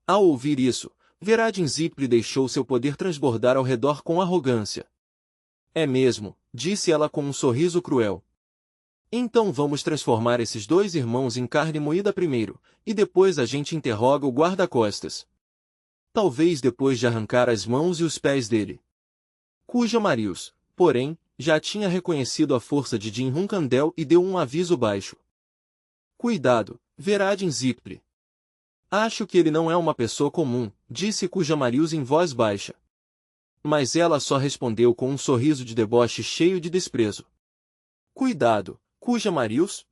Ao ouvir isso, Veradin Zipli deixou seu poder transbordar ao redor com arrogância. É mesmo, disse ela com um sorriso cruel. Então vamos transformar esses dois irmãos em carne moída primeiro, e depois a gente interroga o guarda-costas. Talvez depois de arrancar as mãos e os pés dele. Cuja Marius, porém, já tinha reconhecido a força de Jin Hunkandel e deu um aviso baixo. Cuidado, Veradin Zipli. Acho que ele não é uma pessoa comum, disse Cuja Marius em voz baixa. Mas ela só respondeu com um sorriso de deboche cheio de desprezo. Cuidado, Cuja Marius?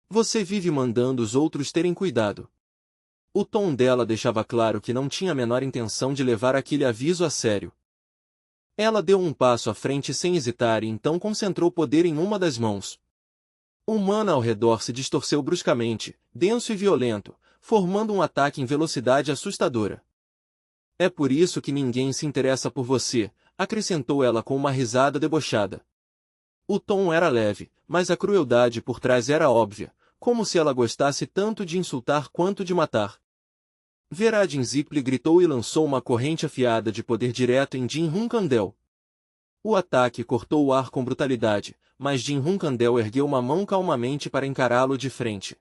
Você vive mandando os outros terem cuidado. O tom dela deixava claro que não tinha a menor intenção de levar aquele aviso a sério. Ela deu um passo à frente sem hesitar e então concentrou poder em uma das mãos. O mana ao redor se distorceu bruscamente, denso e violento, formando um ataque em velocidade assustadora. É por isso que ninguém se interessa por você, acrescentou ela com uma risada debochada. O tom era leve, mas a crueldade por trás era óbvia, como se ela gostasse tanto de insultar quanto de matar. Veradin Zipli gritou e lançou uma corrente afiada de poder direto em Jin Hunkandel. O ataque cortou o ar com brutalidade, mas Jin Hunkandel ergueu uma mão calmamente para encará-lo de frente.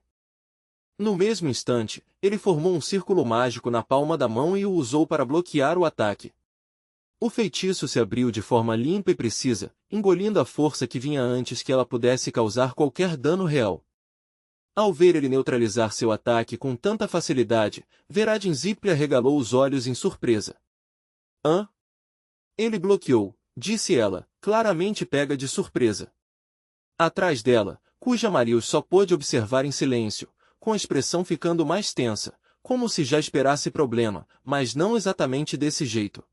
No mesmo instante, ele formou um círculo mágico na palma da mão e o usou para bloquear o ataque. O feitiço se abriu de forma limpa e precisa, engolindo a força que vinha antes que ela pudesse causar qualquer dano real. Ao ver ele neutralizar seu ataque com tanta facilidade, Veradin Zipli arregalou os olhos em surpresa. Hã? Ele bloqueou, disse ela, claramente pega de surpresa. Atrás dela, Cuja Marius só pôde observar em silêncio, com a expressão ficando mais tensa, como se já esperasse problema, mas não exatamente desse jeito.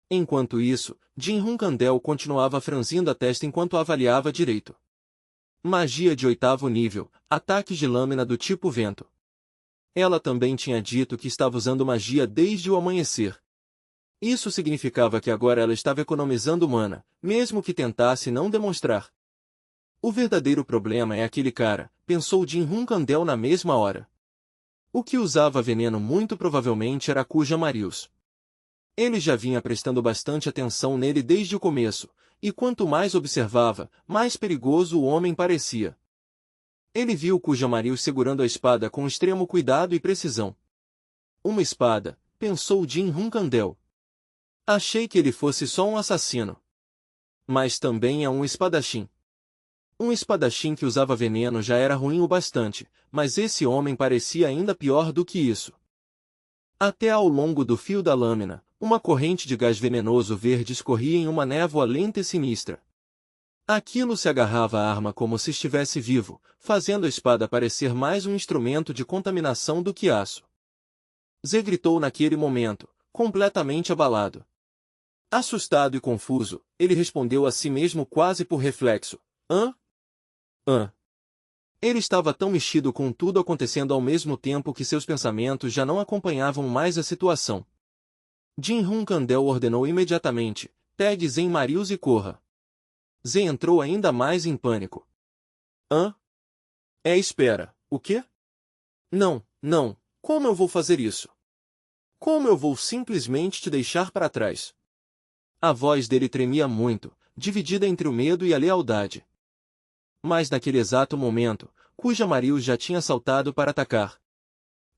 Enquanto isso, Jin Hunkandel continuava franzindo a testa enquanto avaliava direito. Magia de 8º nível, ataques de lâmina do tipo vento. Ela também tinha dito que estava usando magia desde o amanhecer. Isso significava que agora ela estava economizando mana, mesmo que tentasse não demonstrar. O verdadeiro problema é aquele cara, pensou Jin Hunkandel na mesma hora. O que usava veneno muito provavelmente era Cuja Marius. Ele já vinha prestando bastante atenção nele desde o começo, e quanto mais observava, mais perigoso o homem parecia. Ele viu Cuja Marius segurando a espada com extremo cuidado e precisão. Uma espada, pensou Jin Hunkandel. Achei que ele fosse só um assassino. Mas também é um espadachim. Um espadachim que usava veneno já era ruim o bastante, mas esse homem parecia ainda pior do que isso. Até ao longo do fio da lâmina, uma corrente de gás venenoso verde escorria em uma névoa lenta e sinistra. Aquilo se agarrava à arma como se estivesse vivo, fazendo a espada parecer mais um instrumento de contaminação do que aço. Zé gritou naquele momento, completamente abalado. Assustado e confuso, ele respondeu a si mesmo quase por reflexo. Hã? Hã? Ele estava tão mexido com tudo acontecendo ao mesmo tempo que seus pensamentos já não acompanhavam mais a situação. Jin Hunkandel ordenou imediatamente, pegue Zen Marius e corra. Zen entrou ainda mais em pânico. Hã? Espera, o quê? Não, não, como eu vou fazer isso? Como eu vou simplesmente te deixar para trás? A voz dele tremia muito, dividida entre o medo e a lealdade. Mas naquele exato momento, Cuja Marius já tinha saltado para atacar.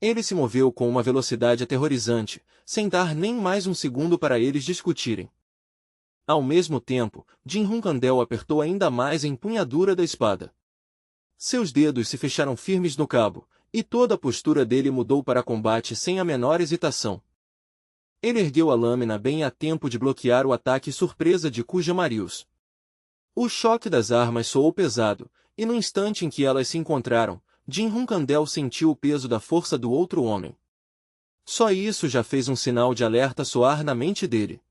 Ele se moveu com uma velocidade aterrorizante, sem dar nem mais um segundo para eles discutirem. Ao mesmo tempo, Jin Hunkandel apertou ainda mais a empunhadura da espada. Seus dedos se fecharam firmes no cabo, e toda a postura dele mudou para combate sem a menor hesitação. Ele ergueu a lâmina bem a tempo de bloquear o ataque surpresa de Cuja Marius. O choque das armas soou pesado, e no instante em que elas se encontraram, Jin Hunkandel sentiu o peso da força do outro homem. Só isso já fez um sinal de alerta soar na mente dele.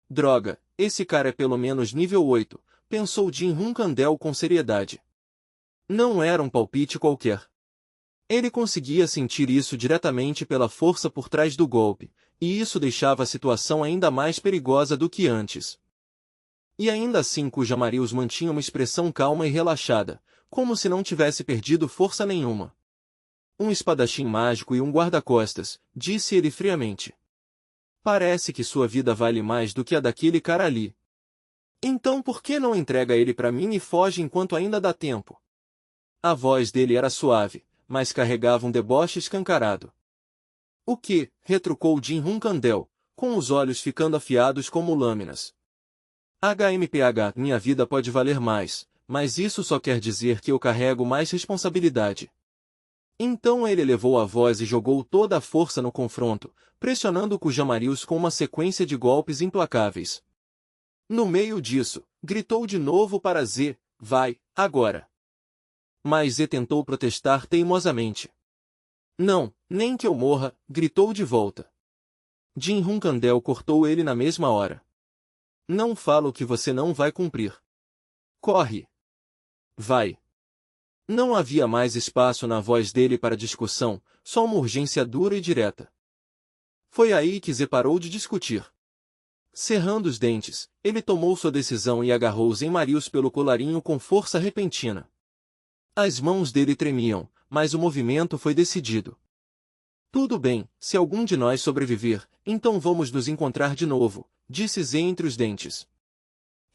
Droga, esse cara é pelo menos nível 8, pensou Jin Hunkandel com seriedade. Não era um palpite qualquer. Ele conseguia sentir isso diretamente pela força por trás do golpe, e isso deixava a situação ainda mais perigosa do que antes. E ainda assim Cuja Marius mantinha uma expressão calma e relaxada, como se não tivesse perdido força nenhuma. Um espadachim mágico e um guarda-costas, disse ele friamente. Parece que sua vida vale mais do que a daquele cara ali. Então por que não entrega ele para mim e foge enquanto ainda dá tempo? A voz dele era suave, mas carregava um deboche escancarado. O que? Retrucou Jin Hunkandel, com os olhos ficando afiados como lâminas. HMPH, minha vida pode valer mais, mas isso só quer dizer que eu carrego mais responsabilidade. Então ele elevou a voz e jogou toda a força no confronto, pressionando Kujamarius com uma sequência de golpes implacáveis. No meio disso, gritou de novo para Z, vai, agora. Mas Z tentou protestar teimosamente. Não, nem que eu morra, gritou de volta. Jin Hunkandel cortou ele na mesma hora. Não falo que você não vai cumprir. Corre. Vai. Não havia mais espaço na voz dele para discussão, só uma urgência dura e direta. Foi aí que Z parou de discutir. Cerrando os dentes, ele tomou sua decisão e agarrou Zenmarius pelo colarinho com força repentina. As mãos dele tremiam, mas o movimento foi decidido. Tudo bem, se algum de nós sobreviver, então vamos nos encontrar de novo, disse Z entre os dentes.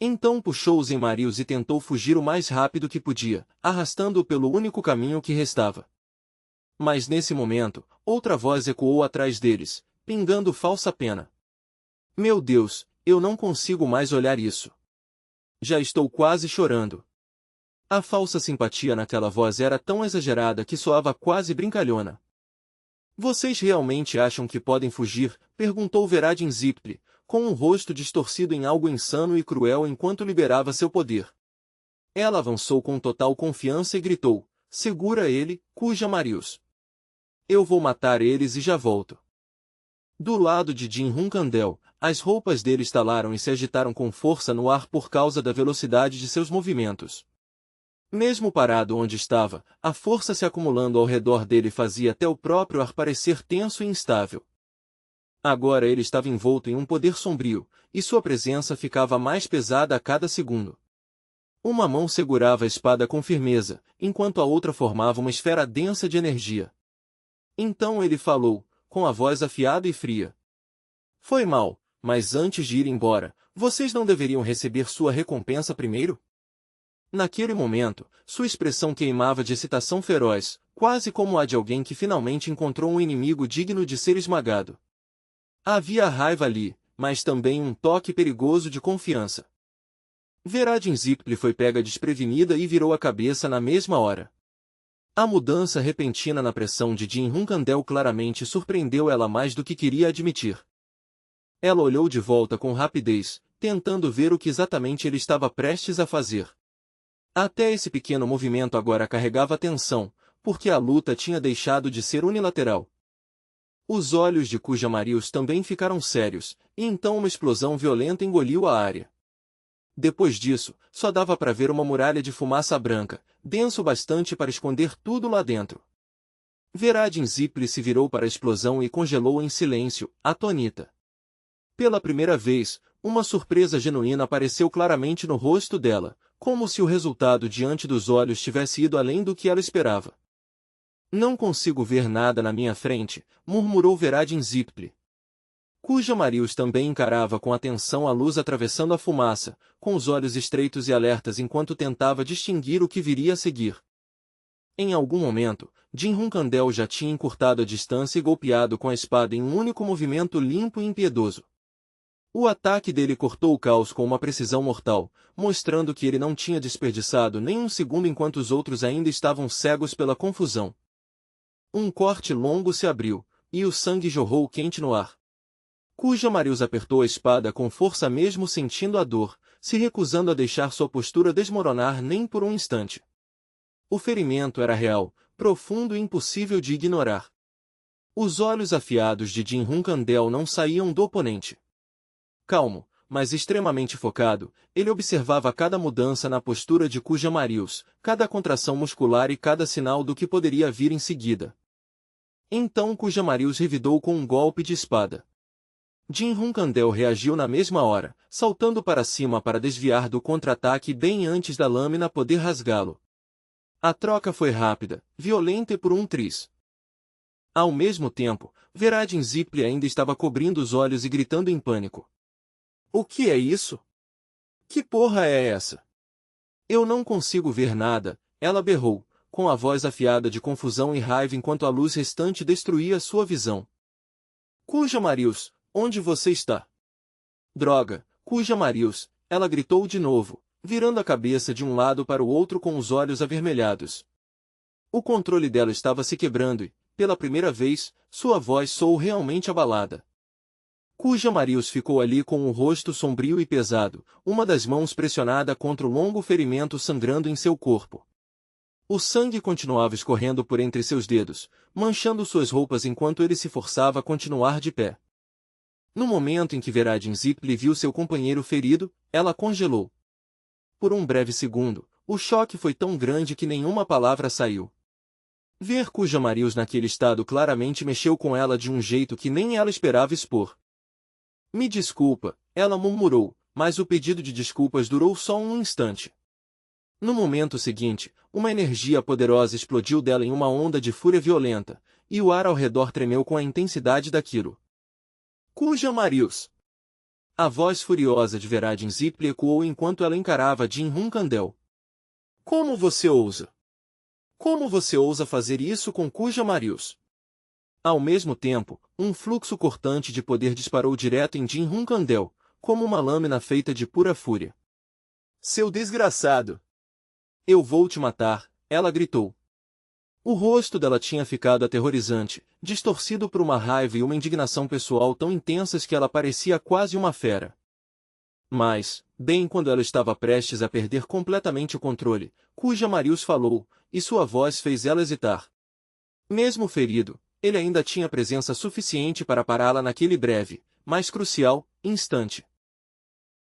Então puxou Zenmarius e tentou fugir o mais rápido que podia, arrastando-o pelo único caminho que restava. Mas nesse momento, outra voz ecoou atrás deles, pingando falsa pena. Meu Deus, eu não consigo mais olhar isso. Já estou quase chorando. A falsa simpatia naquela voz era tão exagerada que soava quase brincalhona. Vocês realmente acham que podem fugir? Perguntou Veradin Zipri, com um rosto distorcido em algo insano e cruel enquanto liberava seu poder. Ela avançou com total confiança e gritou, segura ele, Kujamarius. Eu vou matar eles e já volto. Do lado de Jin Hunkandel, as roupas dele estalaram e se agitaram com força no ar por causa da velocidade de seus movimentos. Mesmo parado onde estava, a força se acumulando ao redor dele fazia até o próprio ar parecer tenso e instável. Agora ele estava envolto em um poder sombrio, e sua presença ficava mais pesada a cada segundo. Uma mão segurava a espada com firmeza, enquanto a outra formava uma esfera densa de energia. Então ele falou, com a voz afiada e fria. Foi mal, mas antes de ir embora, vocês não deveriam receber sua recompensa primeiro? Naquele momento, sua expressão queimava de excitação feroz, quase como a de alguém que finalmente encontrou um inimigo digno de ser esmagado. Havia raiva ali, mas também um toque perigoso de confiança. Veradin Zipli foi pega desprevenida e virou a cabeça na mesma hora. A mudança repentina na pressão de Jin Hunkandel claramente surpreendeu ela mais do que queria admitir. Ela olhou de volta com rapidez, tentando ver o que exatamente ele estava prestes a fazer. Até esse pequeno movimento agora carregava tensão, porque a luta tinha deixado de ser unilateral. Os olhos de Kujamarius também ficaram sérios, e então uma explosão violenta engoliu a área. Depois disso, só dava para ver uma muralha de fumaça branca, denso bastante para esconder tudo lá dentro. Veradin Zipli se virou para a explosão e congelou em silêncio, atônita. Pela primeira vez, uma surpresa genuína apareceu claramente no rosto dela, como se o resultado diante dos olhos tivesse ido além do que ela esperava. Não consigo ver nada na minha frente, murmurou Veradin Zipli. Kujamarius também encarava com atenção a luz atravessando a fumaça, com os olhos estreitos e alertas enquanto tentava distinguir o que viria a seguir. Em algum momento, Jin Hunkandel já tinha encurtado a distância e golpeado com a espada em um único movimento limpo e impiedoso. O ataque dele cortou o caos com uma precisão mortal, mostrando que ele não tinha desperdiçado nem um segundo enquanto os outros ainda estavam cegos pela confusão. Um corte longo se abriu, e o sangue jorrou quente no ar. Kujamarius apertou a espada com força mesmo sentindo a dor, se recusando a deixar sua postura desmoronar nem por um instante. O ferimento era real, profundo e impossível de ignorar. Os olhos afiados de Jin Hunkandel não saíam do oponente. Calmo, mas extremamente focado, ele observava cada mudança na postura de Kujamarius, cada contração muscular e cada sinal do que poderia vir em seguida. Então Kujamarius revidou com um golpe de espada. Jin Hunkandel reagiu na mesma hora, saltando para cima para desviar do contra-ataque bem antes da lâmina poder rasgá-lo. A troca foi rápida, violenta e por um triz. Ao mesmo tempo, Veradin Zipli ainda estava cobrindo os olhos e gritando em pânico. O que é isso? Que porra é essa? Eu não consigo ver nada, ela berrou, com a voz afiada de confusão e raiva enquanto a luz restante destruía sua visão. Cuja Marius, onde você está? Droga, Cuja Marius, ela gritou de novo, virando a cabeça de um lado para o outro com os olhos avermelhados. O controle dela estava se quebrando e, pela primeira vez, sua voz soou realmente abalada. Cuja Marius ficou ali com o rosto sombrio e pesado, uma das mãos pressionada contra o longo ferimento sangrando em seu corpo. O sangue continuava escorrendo por entre seus dedos, manchando suas roupas enquanto ele se forçava a continuar de pé. No momento em que Veradin Zipli viu seu companheiro ferido, ela congelou. Por um breve segundo, o choque foi tão grande que nenhuma palavra saiu. Ver Cuja Marius naquele estado claramente mexeu com ela de um jeito que nem ela esperava expor. Me desculpa, ela murmurou, mas o pedido de desculpas durou só um instante. No momento seguinte, uma energia poderosa explodiu dela em uma onda de fúria violenta, e o ar ao redor tremeu com a intensidade daquilo. Cuja Marius! A voz furiosa de Veradin Zipli ecoou enquanto ela encarava Jin Hunkandel. Como você ousa? Como você ousa fazer isso com Cuja Marius? Ao mesmo tempo, um fluxo cortante de poder disparou direto em Jin Hunkandel, como uma lâmina feita de pura fúria. Seu desgraçado! Eu vou te matar, ela gritou. O rosto dela tinha ficado aterrorizante, distorcido por uma raiva e uma indignação pessoal tão intensas que ela parecia quase uma fera. Mas, bem quando ela estava prestes a perder completamente o controle, Cuja Marius falou, e sua voz fez ela hesitar. Mesmo ferido, ele ainda tinha presença suficiente para pará-la naquele breve, mas crucial, instante.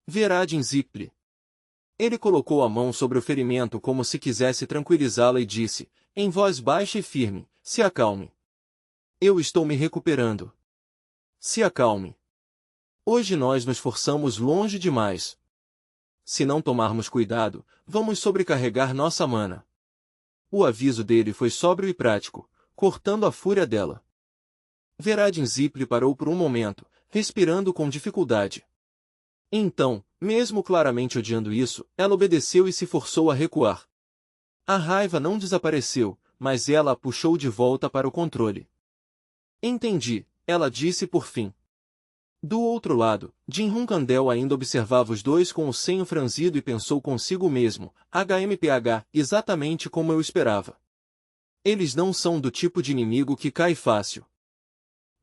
Veradin Zipli. Ele colocou a mão sobre o ferimento como se quisesse tranquilizá-la e disse, em voz baixa e firme, se acalme. Eu estou me recuperando. Se acalme. Hoje nós nos forçamos longe demais. Se não tomarmos cuidado, vamos sobrecarregar nossa mana. O aviso dele foi sóbrio e prático, cortando a fúria dela. Veradin Zipli parou por um momento, respirando com dificuldade. Então, mesmo claramente odiando isso, ela obedeceu e se forçou a recuar. A raiva não desapareceu, mas ela a puxou de volta para o controle. Entendi, ela disse por fim. Do outro lado, Jin Hunkandel ainda observava os dois com o senho franzido e pensou consigo mesmo, HMPH, exatamente como eu esperava. Eles não são do tipo de inimigo que cai fácil.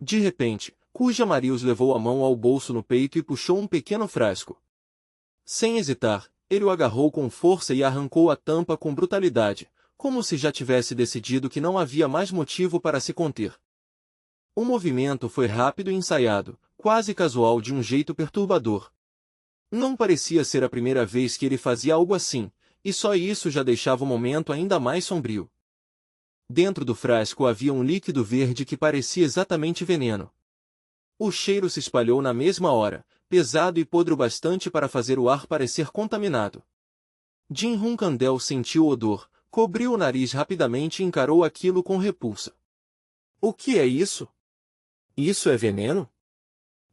De repente, Cuja Marius levou a mão ao bolso no peito e puxou um pequeno frasco. Sem hesitar, ele o agarrou com força e arrancou a tampa com brutalidade, como se já tivesse decidido que não havia mais motivo para se conter. O movimento foi rápido e ensaiado, quase casual de um jeito perturbador. Não parecia ser a primeira vez que ele fazia algo assim, e só isso já deixava o momento ainda mais sombrio. Dentro do frasco havia um líquido verde que parecia exatamente veneno. O cheiro se espalhou na mesma hora, pesado e podre o bastante para fazer o ar parecer contaminado. Jin Hunkandel sentiu o odor, cobriu o nariz rapidamente e encarou aquilo com repulsa. O que é isso? Isso é veneno?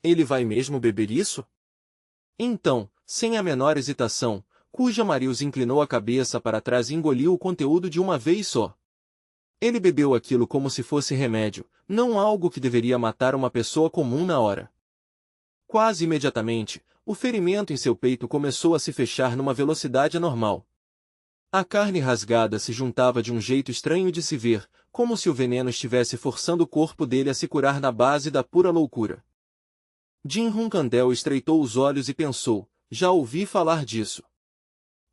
Ele vai mesmo beber isso? Então, sem a menor hesitação, Cuja Marius inclinou a cabeça para trás e engoliu o conteúdo de uma vez só. Ele bebeu aquilo como se fosse remédio, não algo que deveria matar uma pessoa comum na hora. Quase imediatamente, o ferimento em seu peito começou a se fechar numa velocidade anormal. A carne rasgada se juntava de um jeito estranho de se ver, como se o veneno estivesse forçando o corpo dele a se curar na base da pura loucura. Jin Hunkandel estreitou os olhos e pensou, já ouvi falar disso.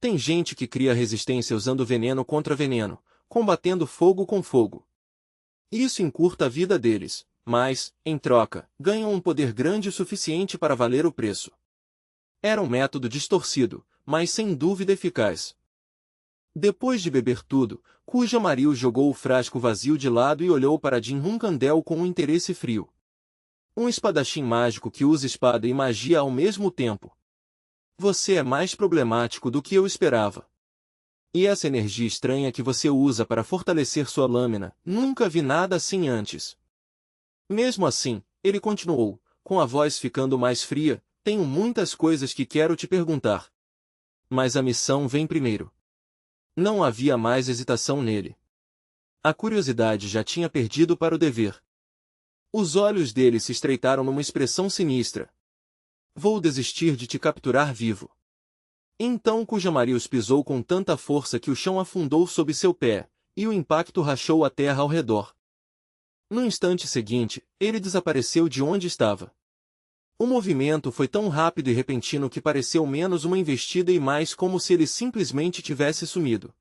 Tem gente que cria resistência usando veneno contra veneno, combatendo fogo com fogo. Isso encurta a vida deles, mas, em troca, ganham um poder grande o suficiente para valer o preço. Era um método distorcido, mas sem dúvida eficaz. Depois de beber tudo, Cuja Marius jogou o frasco vazio de lado e olhou para Jin Hunkandel com um interesse frio. Um espadachim mágico que usa espada e magia ao mesmo tempo. Você é mais problemático do que eu esperava. E essa energia estranha que você usa para fortalecer sua lâmina, nunca vi nada assim antes. Mesmo assim, ele continuou, com a voz ficando mais fria, tenho muitas coisas que quero te perguntar. Mas a missão vem primeiro. Não havia mais hesitação nele. A curiosidade já tinha perdido para o dever. Os olhos dele se estreitaram numa expressão sinistra. Vou desistir de te capturar vivo. Então Cujamarius pisou com tanta força que o chão afundou sob seu pé, e o impacto rachou a terra ao redor. No instante seguinte, ele desapareceu de onde estava. O movimento foi tão rápido e repentino que pareceu menos uma investida e mais como se ele simplesmente tivesse sumido.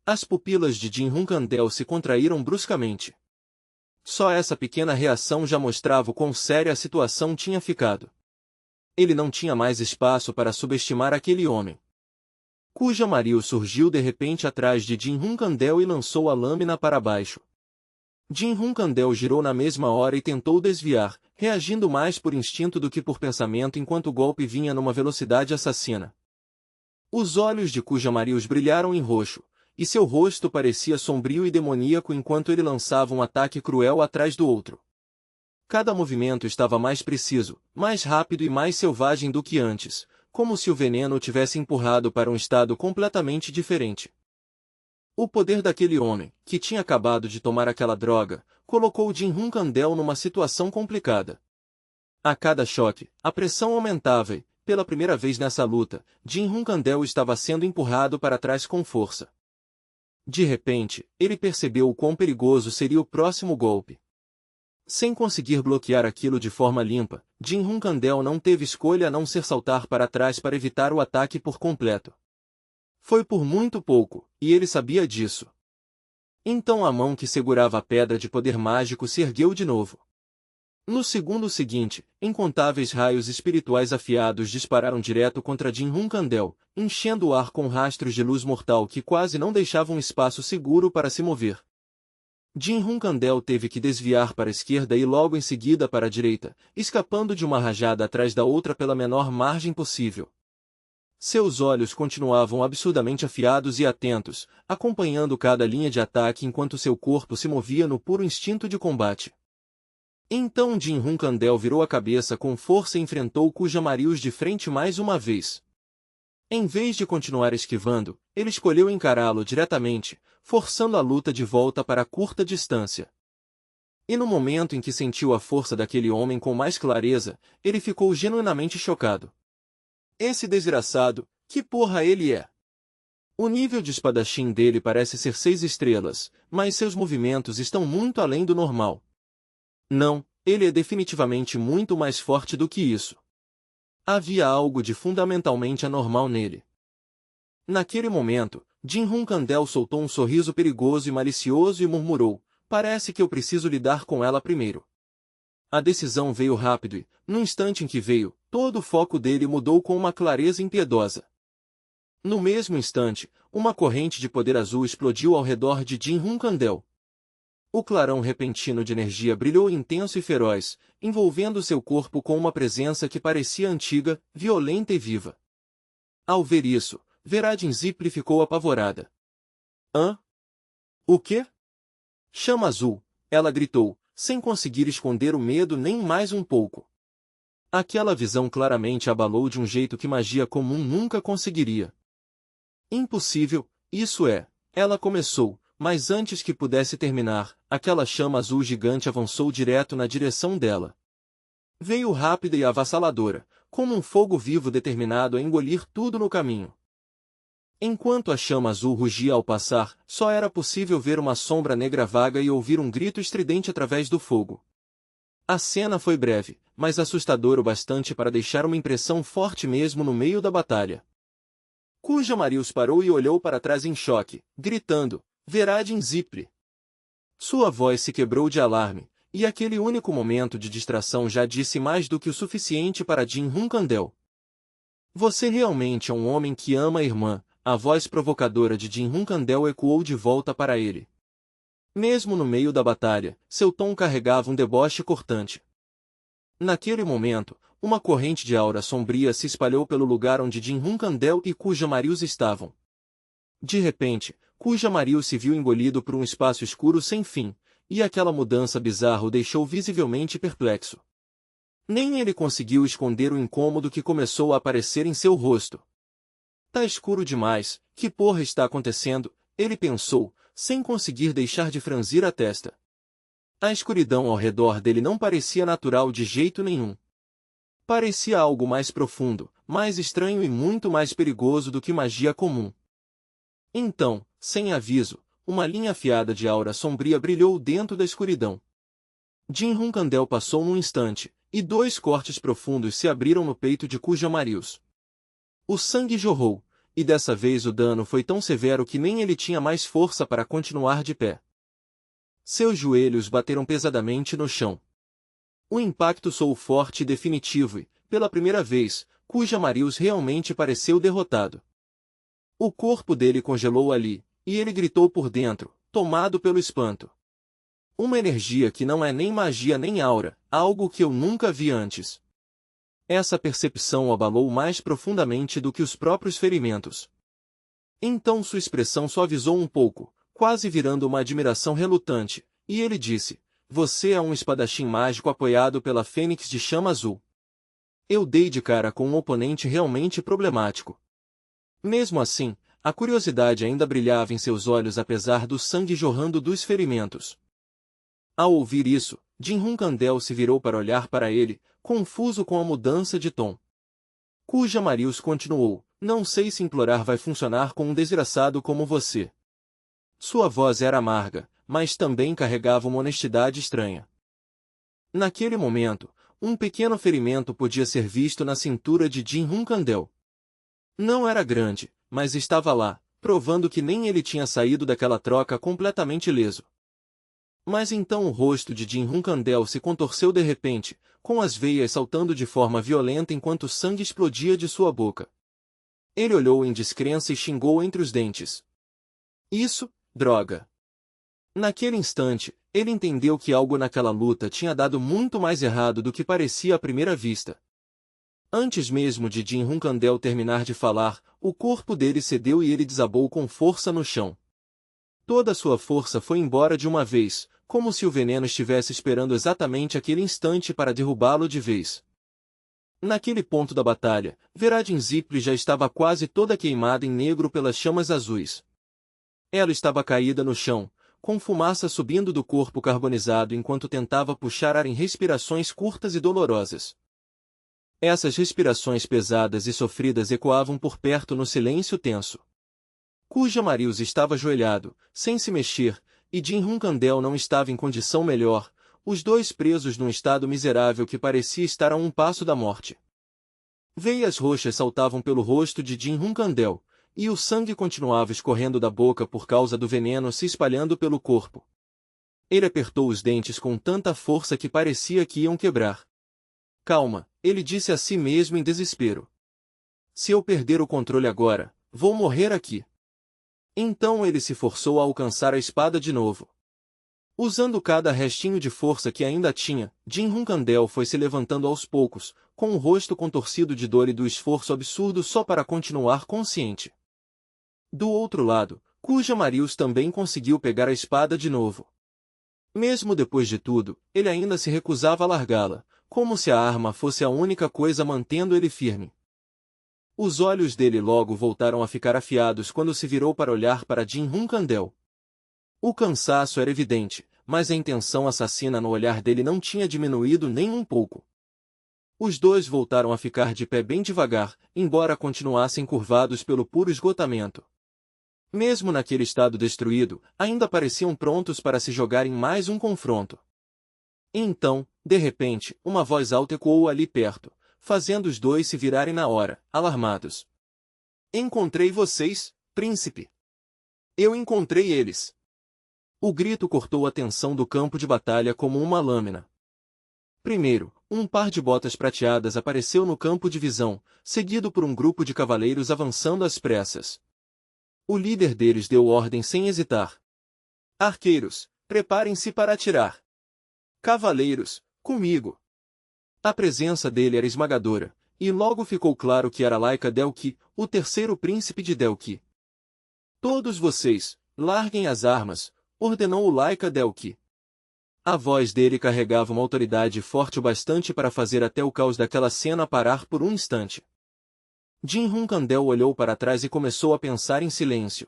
As pupilas de Jin Hunkandel se contraíram bruscamente. Só essa pequena reação já mostrava o quão séria a situação tinha ficado. Ele não tinha mais espaço para subestimar aquele homem. Cujamarius surgiu de repente atrás de Jin Hunkandel e lançou a lâmina para baixo. Jin Hunkandel girou na mesma hora e tentou desviar, reagindo mais por instinto do que por pensamento enquanto o golpe vinha numa velocidade assassina. Os olhos de Cujamarius brilharam em roxo, e seu rosto parecia sombrio e demoníaco enquanto ele lançava um ataque cruel atrás do outro. Cada movimento estava mais preciso, mais rápido e mais selvagem do que antes, como se o veneno o tivesse empurrado para um estado completamente diferente. O poder daquele homem, que tinha acabado de tomar aquela droga, colocou Jin Hunkandel numa situação complicada. A cada choque, a pressão aumentava e, pela primeira vez nessa luta, Jin Hunkandel estava sendo empurrado para trás com força. De repente, ele percebeu o quão perigoso seria o próximo golpe. Sem conseguir bloquear aquilo de forma limpa, Jin Hunkandel não teve escolha a não ser saltar para trás para evitar o ataque por completo. Foi por muito pouco, e ele sabia disso. Então a mão que segurava a pedra de poder mágico se ergueu de novo. No segundo seguinte, incontáveis raios espirituais afiados dispararam direto contra Jin Hunkandel, enchendo o ar com rastros de luz mortal que quase não deixavam espaço seguro para se mover. Jin Hunkandel teve que desviar para a esquerda e logo em seguida para a direita, escapando de uma rajada atrás da outra pela menor margem possível. Seus olhos continuavam absurdamente afiados e atentos, acompanhando cada linha de ataque enquanto seu corpo se movia no puro instinto de combate. Então Jin Hunkandel virou a cabeça com força e enfrentou Cujamarius de frente mais uma vez. Em vez de continuar esquivando, ele escolheu encará-lo diretamente, forçando a luta de volta para curta distância. E no momento em que sentiu a força daquele homem com mais clareza, ele ficou genuinamente chocado. Esse desgraçado, que porra ele é? O nível de espadachim dele parece ser 6 estrelas, mas seus movimentos estão muito além do normal. Não, ele é definitivamente muito mais forte do que isso. Havia algo de fundamentalmente anormal nele. Naquele momento, Jin Hunkandel soltou um sorriso perigoso e malicioso e murmurou, parece que eu preciso lidar com ela primeiro. A decisão veio rápido e, no instante em que veio, todo o foco dele mudou com uma clareza impiedosa. No mesmo instante, uma corrente de poder azul explodiu ao redor de Jin Hunkandel. O clarão repentino de energia brilhou intenso e feroz, envolvendo seu corpo com uma presença que parecia antiga, violenta e viva. Ao ver isso, Veradin Zipli ficou apavorada. Hã? O quê? Chama azul, ela gritou, sem conseguir esconder o medo nem mais um pouco. Aquela visão claramente abalou de um jeito que magia comum nunca conseguiria. Impossível, isso é, ela começou, mas antes que pudesse terminar, aquela chama azul gigante avançou direto na direção dela. Veio rápida e avassaladora, como um fogo vivo determinado a engolir tudo no caminho. Enquanto a chama azul rugia ao passar, só era possível ver uma sombra negra vaga e ouvir um grito estridente através do fogo. A cena foi breve, mas assustadora o bastante para deixar uma impressão forte mesmo no meio da batalha. Cujamarius parou e olhou para trás em choque, gritando, Veradin Zipli. Sua voz se quebrou de alarme, e aquele único momento de distração já disse mais do que o suficiente para Jin Hunkandel. Você realmente é um homem que ama a irmã, a voz provocadora de Jin Hunkandel ecoou de volta para ele. Mesmo no meio da batalha, seu tom carregava um deboche cortante. Naquele momento, uma corrente de aura sombria se espalhou pelo lugar onde Jin Hunkandel e Cujamarius estavam. De repente, Cujamarius se viu engolido por um espaço escuro sem fim, e aquela mudança bizarra o deixou visivelmente perplexo. Nem ele conseguiu esconder o incômodo que começou a aparecer em seu rosto. Tá escuro demais, que porra está acontecendo? Ele pensou, sem conseguir deixar de franzir a testa. A escuridão ao redor dele não parecia natural de jeito nenhum. Parecia algo mais profundo, mais estranho e muito mais perigoso do que magia comum. Então, sem aviso, uma linha afiada de aura sombria brilhou dentro da escuridão. Jin Hunkandel passou num instante, e 2 cortes profundos se abriram no peito de Kujamarius. O sangue jorrou, e dessa vez o dano foi tão severo que nem ele tinha mais força para continuar de pé. Seus joelhos bateram pesadamente no chão. O impacto soou forte e definitivo e, pela primeira vez, Kujamarius realmente pareceu derrotado. O corpo dele congelou ali, e ele gritou por dentro, tomado pelo espanto. Uma energia que não é nem magia nem aura, algo que eu nunca vi antes. Essa percepção o abalou mais profundamente do que os próprios ferimentos. Então sua expressão suavizou um pouco, quase virando uma admiração relutante, e ele disse: "Você é um espadachim mágico apoiado pela Fênix de Chama Azul." Eu dei de cara com um oponente realmente problemático. Mesmo assim, a curiosidade ainda brilhava em seus olhos apesar do sangue jorrando dos ferimentos. Ao ouvir isso, Jin Hunkandel se virou para olhar para ele, confuso com a mudança de tom. Kujamarius continuou: "Não sei se implorar vai funcionar com um desgraçado como você." Sua voz era amarga, mas também carregava uma honestidade estranha. Naquele momento, um pequeno ferimento podia ser visto na cintura de Jin Hunkandel. Não era grande, mas estava lá, provando que nem ele tinha saído daquela troca completamente ileso. Mas então o rosto de Jin Hunkandel se contorceu de repente, com as veias saltando de forma violenta enquanto o sangue explodia de sua boca. Ele olhou em descrença e xingou entre os dentes. "Isso, droga!" Naquele instante, ele entendeu que algo naquela luta tinha dado muito mais errado do que parecia à primeira vista. Antes mesmo de Jin Hunkandel terminar de falar, o corpo dele cedeu e ele desabou com força no chão. Toda sua força foi embora de uma vez, como se o veneno estivesse esperando exatamente aquele instante para derrubá-lo de vez. Naquele ponto da batalha, Veradin Zipli já estava quase toda queimada em negro pelas chamas azuis. Ela estava caída no chão, com fumaça subindo do corpo carbonizado enquanto tentava puxar ar em respirações curtas e dolorosas. Essas respirações pesadas e sofridas ecoavam por perto no silêncio tenso. Kujamarius estava ajoelhado, sem se mexer, e Jin Hunkandel não estava em condição melhor, os dois presos num estado miserável que parecia estar a um passo da morte. Veias roxas saltavam pelo rosto de Jin Hunkandel, e o sangue continuava escorrendo da boca por causa do veneno se espalhando pelo corpo. Ele apertou os dentes com tanta força que parecia que iam quebrar. "Calma", ele disse a si mesmo em desespero. "Se eu perder o controle agora, vou morrer aqui." Então ele se forçou a alcançar a espada de novo. Usando cada restinho de força que ainda tinha, Jin Hunkandel foi se levantando aos poucos, com o rosto contorcido de dor e do esforço absurdo só para continuar consciente. Do outro lado, Kujamarius também conseguiu pegar a espada de novo. Mesmo depois de tudo, ele ainda se recusava a largá-la, como se a arma fosse a única coisa mantendo ele firme. Os olhos dele logo voltaram a ficar afiados quando se virou para olhar para Jin Hunkandel. O cansaço era evidente, mas a intenção assassina no olhar dele não tinha diminuído nem um pouco. Os dois voltaram a ficar de pé bem devagar, embora continuassem curvados pelo puro esgotamento. Mesmo naquele estado destruído, ainda pareciam prontos para se jogar em mais um confronto. Então, de repente, uma voz alta ecoou ali perto, fazendo os dois se virarem na hora, alarmados. "Encontrei vocês, príncipe! Eu encontrei eles!" O grito cortou a tensão do campo de batalha como uma lâmina. Primeiro, um par de botas prateadas apareceu no campo de visão, seguido por um grupo de cavaleiros avançando às pressas. O líder deles deu ordem sem hesitar. "Arqueiros, preparem-se para atirar. Cavaleiros, comigo." A presença dele era esmagadora, e logo ficou claro que era Laika Delki, o terceiro príncipe de Delki. "Todos vocês, larguem as armas", ordenou o Laika Delki. A voz dele carregava uma autoridade forte o bastante para fazer até o caos daquela cena parar por um instante. Jin Hunkandel olhou para trás e começou a pensar em silêncio.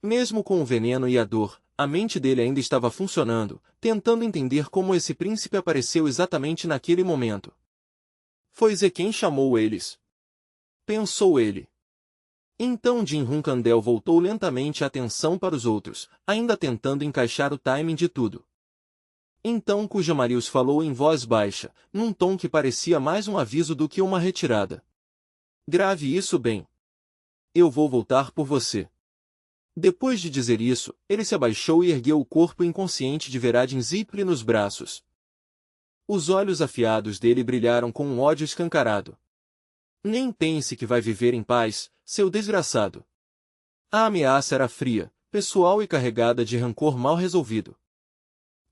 Mesmo com o veneno e a dor, a mente dele ainda estava funcionando, tentando entender como esse príncipe apareceu exatamente naquele momento. Foi Ze quem chamou eles. Pensou ele. Então Jin Hunkandel voltou lentamente a atenção para os outros, ainda tentando encaixar o timing de tudo. Então Kujamarius falou em voz baixa, num tom que parecia mais um aviso do que uma retirada. Grave isso bem. Eu vou voltar por você. Depois de dizer isso, ele se abaixou e ergueu o corpo inconsciente de Veradin Zipli nos braços. Os olhos afiados dele brilharam com um ódio escancarado. Nem pense que vai viver em paz, seu desgraçado. A ameaça era fria, pessoal e carregada de rancor mal resolvido.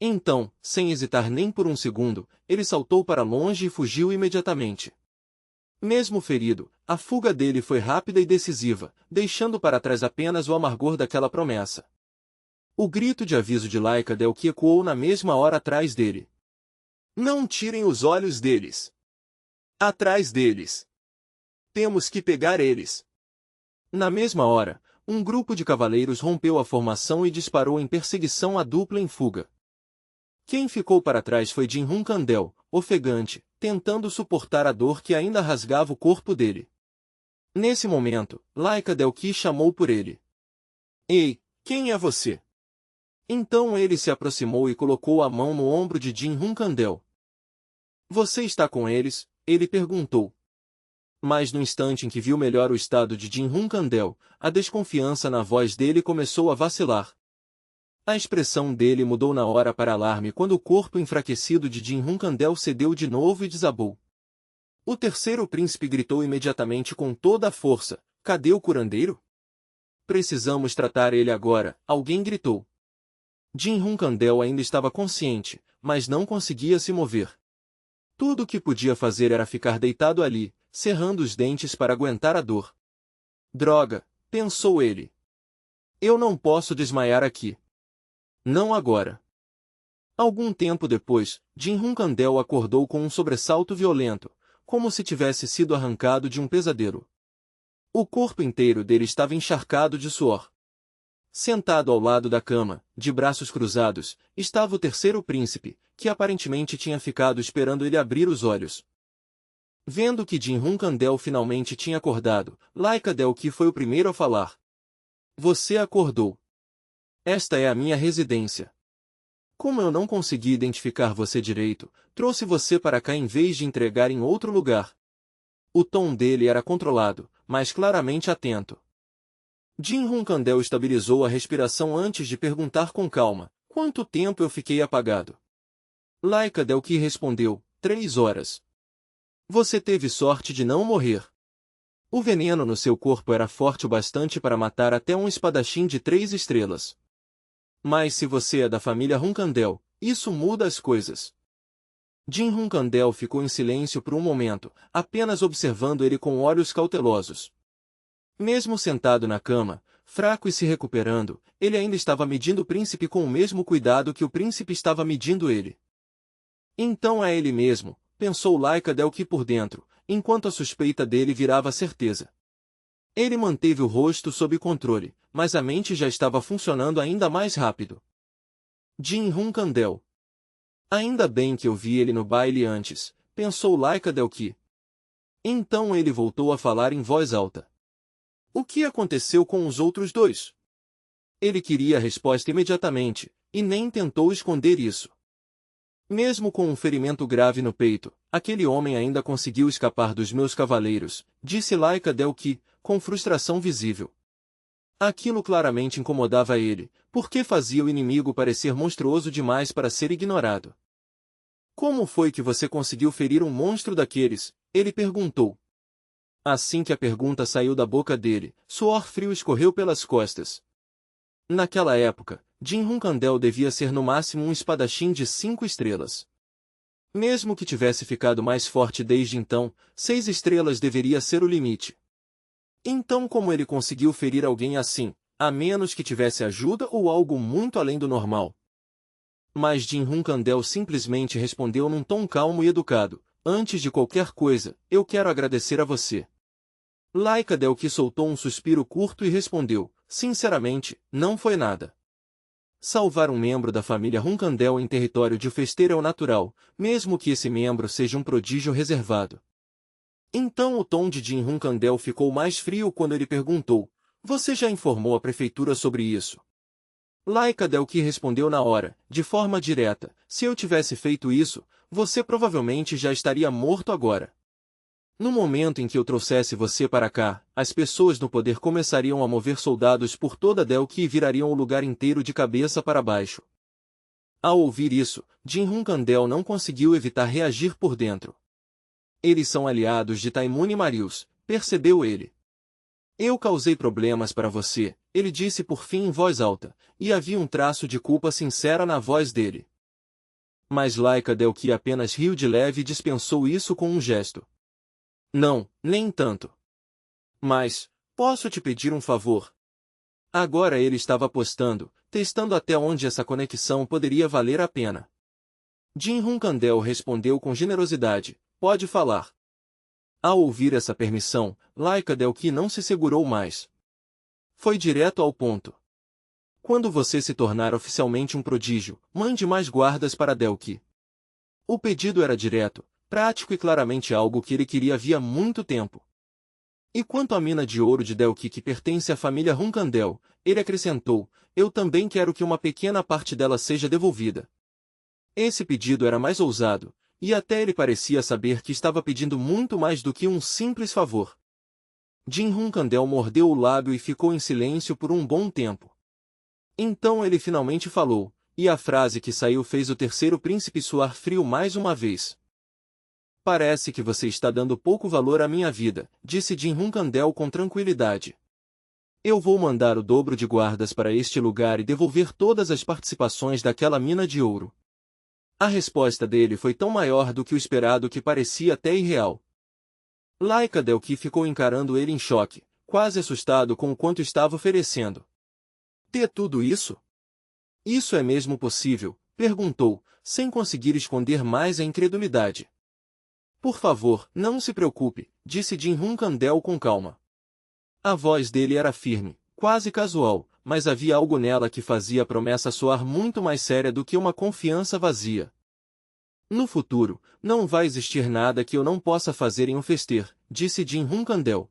Então, sem hesitar nem por um segundo, ele saltou para longe e fugiu imediatamente. Mesmo ferido, a fuga dele foi rápida e decisiva, deixando para trás apenas o amargor daquela promessa. O grito de aviso de Laika Delki ecoou na mesma hora atrás dele. Não tirem os olhos deles. Atrás deles. Temos que pegar eles. Na mesma hora, um grupo de cavaleiros rompeu a formação e disparou em perseguição à dupla em fuga. Quem ficou para trás foi Jin Hunkandel, ofegante, tentando suportar a dor que ainda rasgava o corpo dele. Nesse momento, Laika Delki chamou por ele. Ei, quem é você? Então ele se aproximou e colocou a mão no ombro de Jin Hunkandel. Você está com eles? Ele perguntou. Mas no instante em que viu melhor o estado de Jin Hunkandel, a desconfiança na voz dele começou a vacilar. A expressão dele mudou na hora para alarme quando o corpo enfraquecido de Jin Hunkandel cedeu de novo e desabou. O terceiro príncipe gritou imediatamente com toda a força, cadê o curandeiro? Precisamos tratar ele agora, alguém gritou. Jin Hunkandel ainda estava consciente, mas não conseguia se mover. Tudo o que podia fazer era ficar deitado ali, cerrando os dentes para aguentar a dor. Droga, pensou ele. Eu não posso desmaiar aqui. Não agora. Algum tempo depois, Jin Hunkandel acordou com um sobressalto violento, como se tivesse sido arrancado de um pesadelo. O corpo inteiro dele estava encharcado de suor. Sentado ao lado da cama, de braços cruzados, estava o terceiro príncipe, que aparentemente tinha ficado esperando ele abrir os olhos. Vendo que Jin Hunkandel finalmente tinha acordado, Laika Delki foi o primeiro a falar. Você acordou. Esta é a minha residência. Como eu não consegui identificar você direito, trouxe você para cá em vez de entregar em outro lugar. O tom dele era controlado, mas claramente atento. Jin Hunkandel estabilizou a respiração antes de perguntar com calma, quanto tempo eu fiquei apagado? Laika Delki respondeu, 3 horas. Você teve sorte de não morrer. O veneno no seu corpo era forte o bastante para matar até um espadachim de 3 estrelas. Mas se você é da família Hunkandel, isso muda as coisas. Jin Hunkandel ficou em silêncio por um momento, apenas observando ele com olhos cautelosos. Mesmo sentado na cama, fraco e se recuperando, ele ainda estava medindo o príncipe com o mesmo cuidado que o príncipe estava medindo ele. Então é ele mesmo, pensou Laika Delki por dentro, enquanto a suspeita dele virava certeza. Ele manteve o rosto sob controle, mas a mente já estava funcionando ainda mais rápido. Jin Hunkandel. Ainda bem que eu vi ele no baile antes, pensou Laika Delki. Então ele voltou a falar em voz alta. O que aconteceu com os outros dois? Ele queria a resposta imediatamente, e nem tentou esconder isso. Mesmo com um ferimento grave no peito, aquele homem ainda conseguiu escapar dos meus cavaleiros, disse Laika Delki, com frustração visível. Aquilo claramente incomodava ele, porque fazia o inimigo parecer monstruoso demais para ser ignorado. Como foi que você conseguiu ferir um monstro daqueles? Ele perguntou. Assim que a pergunta saiu da boca dele, suor frio escorreu pelas costas. Naquela época, Jin Hunkandel devia ser no máximo um espadachim de 5 estrelas. Mesmo que tivesse ficado mais forte desde então, 6 estrelas deveria ser o limite. Então como ele conseguiu ferir alguém assim, a menos que tivesse ajuda ou algo muito além do normal? Mas Jin Hunkandel simplesmente respondeu num tom calmo e educado: antes de qualquer coisa, eu quero agradecer a você. Laika Delki soltou um suspiro curto e respondeu: sinceramente, não foi nada. Salvar um membro da família Hunkandel em território de festeiro é o natural, mesmo que esse membro seja um prodígio reservado. Então o tom de Jin Hunkandel ficou mais frio quando ele perguntou: você já informou a prefeitura sobre isso? Laika Delki respondeu na hora, de forma direta: se eu tivesse feito isso, você provavelmente já estaria morto agora. No momento em que eu trouxesse você para cá, as pessoas no poder começariam a mover soldados por toda Delki e virariam o lugar inteiro de cabeça para baixo. Ao ouvir isso, Jin Hunkandel não conseguiu evitar reagir por dentro. Eles são aliados de Taimune Marius, percebeu ele. Eu causei problemas para você, ele disse por fim em voz alta, e havia um traço de culpa sincera na voz dele. Mas Laika Delki apenas riu de leve e dispensou isso com um gesto. Não, nem tanto. Mas, posso te pedir um favor? Agora ele estava apostando, testando até onde essa conexão poderia valer a pena. Jin Hunkandel respondeu com generosidade: pode falar. Ao ouvir essa permissão, Laika Delki não se segurou mais. Foi direto ao ponto. Quando você se tornar oficialmente um prodígio, mande mais guardas para Delki. O pedido era direto, prático e claramente algo que ele queria havia muito tempo. E quanto à mina de ouro de Delki que pertence à família Hunkandel, ele acrescentou: eu também quero que uma pequena parte dela seja devolvida. Esse pedido era mais ousado, e até ele parecia saber que estava pedindo muito mais do que um simples favor. Jin Hunkandel mordeu o lábio e ficou em silêncio por um bom tempo. Então ele finalmente falou, e a frase que saiu fez o terceiro príncipe suar frio mais uma vez. Parece que você está dando pouco valor à minha vida, disse Jin Hunkandel com tranquilidade. Eu vou mandar o dobro de guardas para este lugar e devolver todas as participações daquela mina de ouro. A resposta dele foi tão maior do que o esperado que parecia até irreal. Laika Delki ficou encarando ele em choque, quase assustado com o quanto estava oferecendo. Ter tudo isso? Isso é mesmo possível? Perguntou, sem conseguir esconder mais a incredulidade. Por favor, não se preocupe, disse Jin Hunkandel com calma. A voz dele era firme, quase casual, mas havia algo nela que fazia a promessa soar muito mais séria do que uma confiança vazia. No futuro, não vai existir nada que eu não possa fazer em um fester, disse Jin Hunkandel.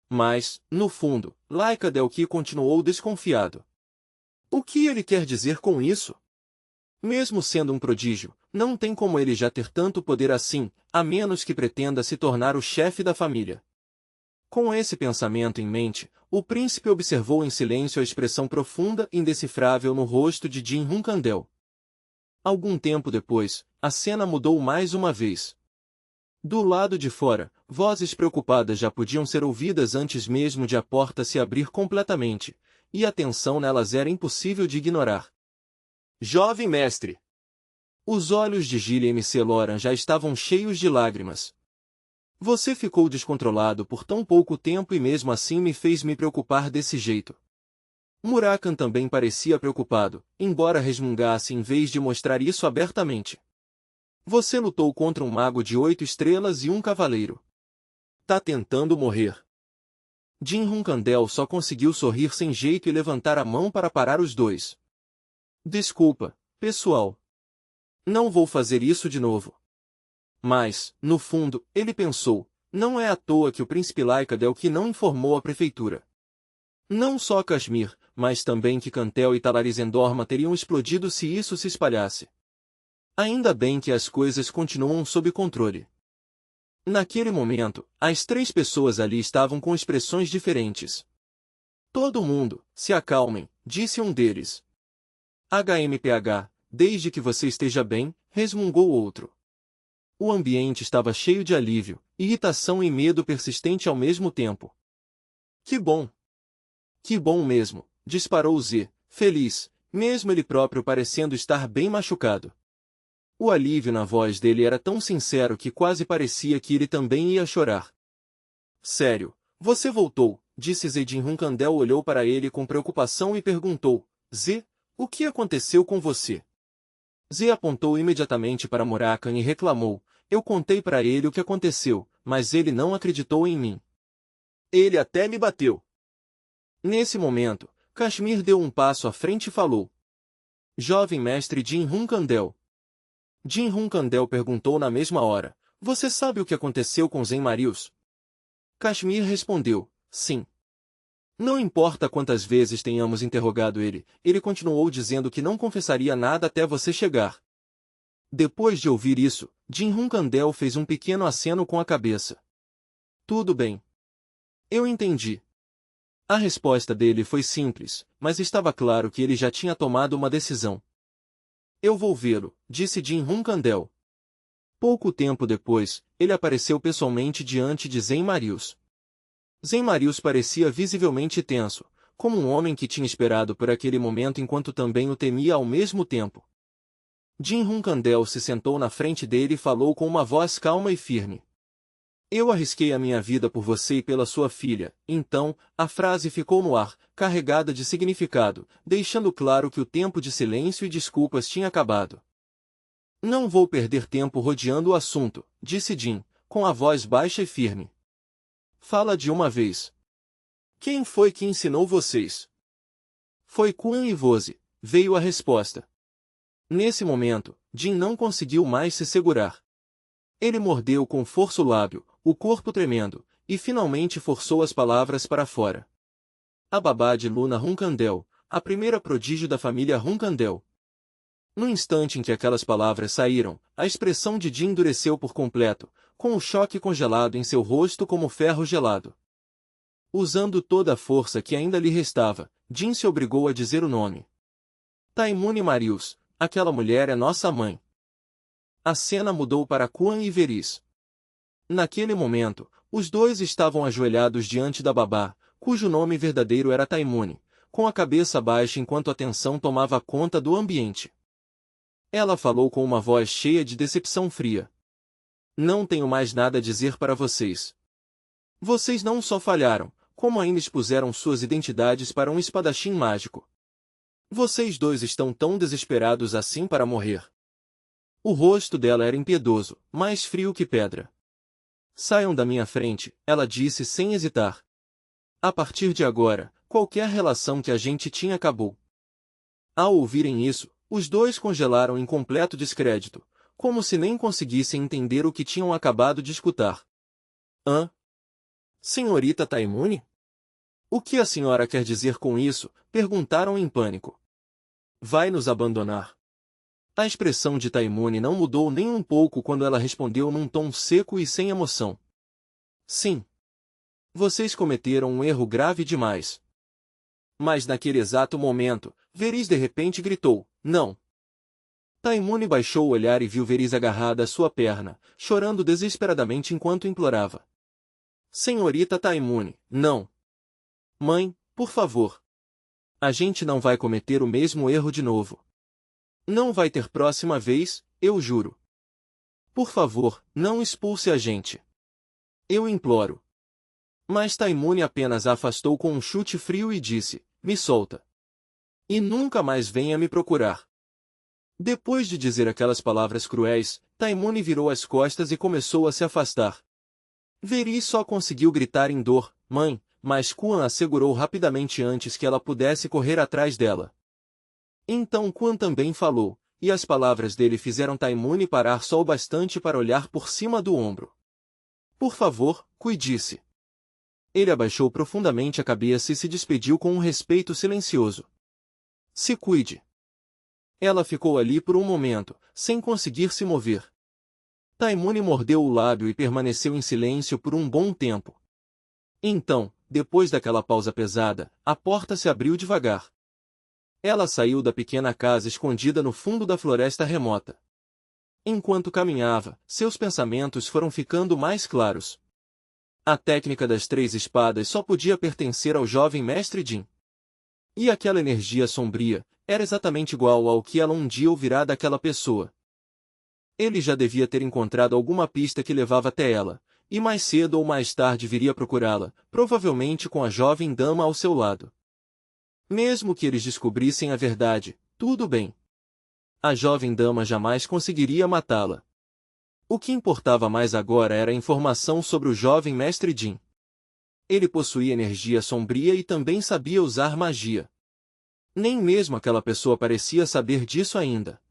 Mas, no fundo, Laika Delki continuou desconfiado. O que ele quer dizer com isso? Mesmo sendo um prodígio, não tem como ele já ter tanto poder assim, a menos que pretenda se tornar o chefe da família. Com esse pensamento em mente, o príncipe observou em silêncio a expressão profunda e indecifrável no rosto de Jin Hunkandel. Algum tempo depois, a cena mudou mais uma vez. Do lado de fora, vozes preocupadas já podiam ser ouvidas antes mesmo de a porta se abrir completamente, e a tensão nelas era impossível de ignorar. Jovem mestre! Os olhos de Gillian MC Loran já estavam cheios de lágrimas. Você ficou descontrolado por tão pouco tempo e mesmo assim me fez me preocupar desse jeito. Murakan também parecia preocupado, embora resmungasse em vez de mostrar isso abertamente. Você lutou contra um mago de 8 estrelas e um cavaleiro. Tá tentando morrer. Jin Hunkandel só conseguiu sorrir sem jeito e levantar a mão para parar os dois. Desculpa, pessoal. Não vou fazer isso de novo. Mas, no fundo, ele pensou, não é à toa que o príncipe Laika Delki não informou a prefeitura. Não só Kashmir, mas também que Cantel e Talarizendorma teriam explodido se isso se espalhasse. Ainda bem que as coisas continuam sob controle. Naquele momento, as três pessoas ali estavam com expressões diferentes. Todo mundo, se acalmem, disse um deles. HMPH, desde que você esteja bem, resmungou o outro. O ambiente estava cheio de alívio, irritação e medo persistente ao mesmo tempo. Que bom! Que bom mesmo, disparou Z, feliz, mesmo ele próprio parecendo estar bem machucado. O alívio na voz dele era tão sincero que quase parecia que ele também ia chorar. Sério, você voltou, disse Z. Jin Hunkandel olhou para ele com preocupação e perguntou, Z, o que aconteceu com você? Z apontou imediatamente para Murakan e reclamou: eu contei para ele o que aconteceu, mas ele não acreditou em mim. Ele até me bateu. Nesse momento, Kashmir deu um passo à frente e falou: Jovem mestre Jin Hunkandel. Jin Hunkandel perguntou na mesma hora: você sabe o que aconteceu com Zen Marius? Kashmir respondeu: sim. Não importa quantas vezes tenhamos interrogado ele, ele continuou dizendo que não confessaria nada até você chegar. Depois de ouvir isso, Jin Hunkandel fez um pequeno aceno com a cabeça. Tudo bem. Eu entendi. A resposta dele foi simples, mas estava claro que ele já tinha tomado uma decisão. Eu vou vê-lo, disse Jin Hunkandel. Pouco tempo depois, ele apareceu pessoalmente diante de Zen Marius. Zen Marius parecia visivelmente tenso, como um homem que tinha esperado por aquele momento enquanto também o temia ao mesmo tempo. Jin Hunkandel se sentou na frente dele e falou com uma voz calma e firme. Eu arrisquei a minha vida por você e pela sua filha, então, a frase ficou no ar, carregada de significado, deixando claro que o tempo de silêncio e desculpas tinha acabado. Não vou perder tempo rodeando o assunto, disse Jin, com a voz baixa e firme. Fala de uma vez. Quem foi que ensinou vocês? Foi Kuan Ivose, veio a resposta. Nesse momento, Jin não conseguiu mais se segurar. Ele mordeu com força o lábio, o corpo tremendo, e finalmente forçou as palavras para fora. A babá de Luna Hunkandel, a primeira prodígio da família Hunkandel. No instante em que aquelas palavras saíram, a expressão de Jin endureceu por completo, com o choque congelado em seu rosto como ferro gelado. Usando toda a força que ainda lhe restava, Jin se obrigou a dizer o nome. Taimune Marius, aquela mulher é nossa mãe. A cena mudou para Kuan e Veris. Naquele momento, os dois estavam ajoelhados diante da babá, cujo nome verdadeiro era Taimune, com a cabeça baixa enquanto a tensão tomava conta do ambiente. Ela falou com uma voz cheia de decepção fria. Não tenho mais nada a dizer para vocês. Vocês não só falharam, como ainda expuseram suas identidades para um espadachim mágico. Vocês dois estão tão desesperados assim para morrer. O rosto dela era impiedoso, mais frio que pedra. Saiam da minha frente, ela disse sem hesitar. A partir de agora, qualquer relação que a gente tinha acabou. Ao ouvirem isso, os dois congelaram em completo descrédito, como se nem conseguissem entender o que tinham acabado de escutar. Hã? Senhorita Taimune? O que a senhora quer dizer com isso? Perguntaram em pânico. Vai nos abandonar? A expressão de Taimune não mudou nem um pouco quando ela respondeu num tom seco e sem emoção. Sim. Vocês cometeram um erro grave demais. Mas naquele exato momento, Veris de repente gritou, não. Taimune baixou o olhar e viu Veris agarrada à sua perna, chorando desesperadamente enquanto implorava. Senhorita Taimune, não. Mãe, por favor. A gente não vai cometer o mesmo erro de novo. Não vai ter próxima vez, eu juro. Por favor, não expulse a gente. Eu imploro. Mas Taimune apenas a afastou com um chute frio e disse, me solta. E nunca mais venha me procurar. Depois de dizer aquelas palavras cruéis, Taimune virou as costas e começou a se afastar. Veris só conseguiu gritar em dor, mãe, mas Kuan a segurou rapidamente antes que ela pudesse correr atrás dela. Então Kuan também falou, e as palavras dele fizeram Taimune parar só o bastante para olhar por cima do ombro. Por favor, cuide-se. Ele abaixou profundamente a cabeça e se despediu com um respeito silencioso. Se cuide. Ela ficou ali por um momento, sem conseguir se mover. Taimune mordeu o lábio e permaneceu em silêncio por um bom tempo. Então, depois daquela pausa pesada, a porta se abriu devagar. Ela saiu da pequena casa escondida no fundo da floresta remota. Enquanto caminhava, seus pensamentos foram ficando mais claros. A técnica das 3 espadas só podia pertencer ao jovem mestre Jin. E aquela energia sombria era exatamente igual ao que ela um dia ouvirá daquela pessoa. Ele já devia ter encontrado alguma pista que levava até ela, e mais cedo ou mais tarde viria procurá-la, provavelmente com a jovem dama ao seu lado. Mesmo que eles descobrissem a verdade, tudo bem. A jovem dama jamais conseguiria matá-la. O que importava mais agora era a informação sobre o jovem mestre Jin. Ele possuía energia sombria e também sabia usar magia. Nem mesmo aquela pessoa parecia saber disso ainda.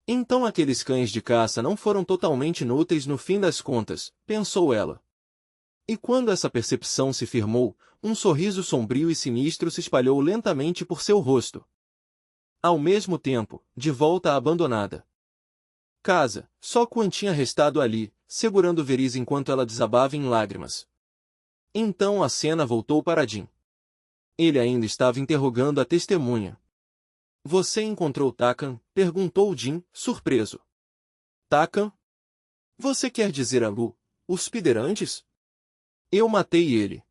Então aqueles cães de caça não foram totalmente inúteis no fim das contas, pensou ela. E quando essa percepção se firmou, um sorriso sombrio e sinistro se espalhou lentamente por seu rosto. Ao mesmo tempo, de volta à abandonada casa, só Quan tinha restado ali, segurando Veriz enquanto ela desabava em lágrimas. Então a cena voltou para Jin. Ele ainda estava interrogando a testemunha. Você encontrou Takan? Perguntou Jin, surpreso. Takan? Você quer dizer a Lu, os Piderantes? Eu matei ele.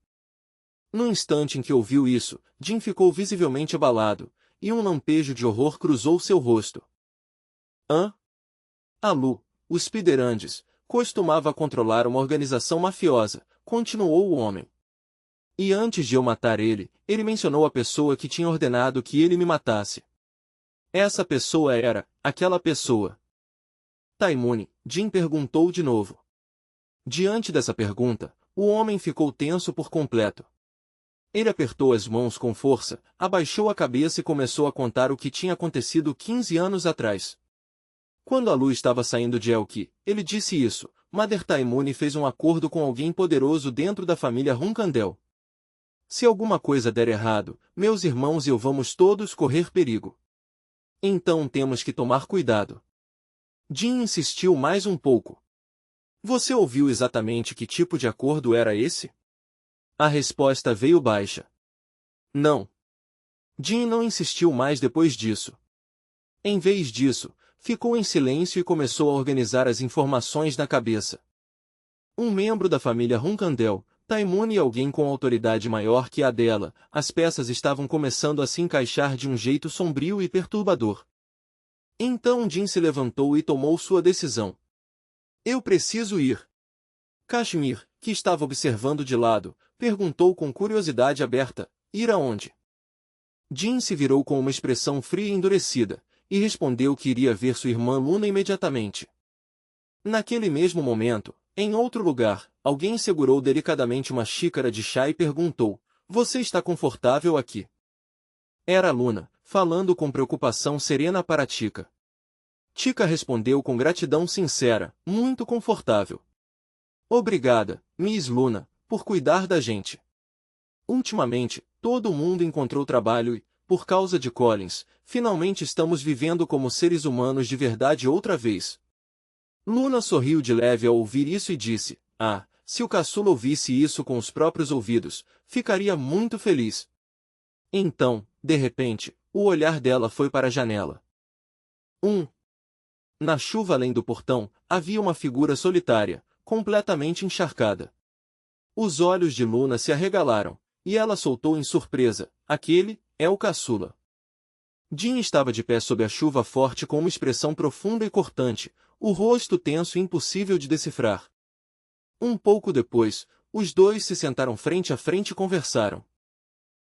No instante em que ouviu isso, Jin ficou visivelmente abalado, e um lampejo de horror cruzou seu rosto. Hã? A Lu, os Piderandes, costumava controlar uma organização mafiosa, continuou o homem. E antes de eu matar ele, ele mencionou a pessoa que tinha ordenado que ele me matasse. Essa pessoa era, aquela pessoa. Taimune, Jin perguntou de novo. Diante dessa pergunta, o homem ficou tenso por completo. Ele apertou as mãos com força, abaixou a cabeça e começou a contar o que tinha acontecido 15 anos atrás. Quando a Lu estava saindo de Elqi, ele disse isso, Mother Taimune fez um acordo com alguém poderoso dentro da família Runkandel. Se alguma coisa der errado, meus irmãos e eu vamos todos correr perigo. Então temos que tomar cuidado. Jin insistiu mais um pouco. Você ouviu exatamente que tipo de acordo era esse? A resposta veio baixa. Não. Jin não insistiu mais depois disso. Em vez disso, ficou em silêncio e começou a organizar as informações na cabeça. Um membro da família Runkandel, Taimune e alguém com autoridade maior que a dela, as peças estavam começando a se encaixar de um jeito sombrio e perturbador. Então Jin se levantou e tomou sua decisão. Eu preciso ir. Kashmir, que estava observando de lado, perguntou com curiosidade aberta, ir aonde? Jin se virou com uma expressão fria e endurecida, e respondeu que iria ver sua irmã Luna imediatamente. Naquele mesmo momento, em outro lugar, alguém segurou delicadamente uma xícara de chá e perguntou, você está confortável aqui? Era Luna, falando com preocupação serena para Tika. Tika respondeu com gratidão sincera, muito confortável. Obrigada, Miss Luna, por cuidar da gente. Ultimamente, todo mundo encontrou trabalho e, por causa de Collins, finalmente estamos vivendo como seres humanos de verdade outra vez. Luna sorriu de leve ao ouvir isso e disse, se o caçula ouvisse isso com os próprios ouvidos, ficaria muito feliz. Então, de repente, o olhar dela foi para a janela. Na chuva além do portão, havia uma figura solitária, completamente encharcada. Os olhos de Luna se arregalaram, e ela soltou em surpresa, aquele é o caçula. Jin estava de pé sob a chuva forte com uma expressão profunda e cortante, o rosto tenso e impossível de decifrar. Um pouco depois, os dois se sentaram frente a frente e conversaram.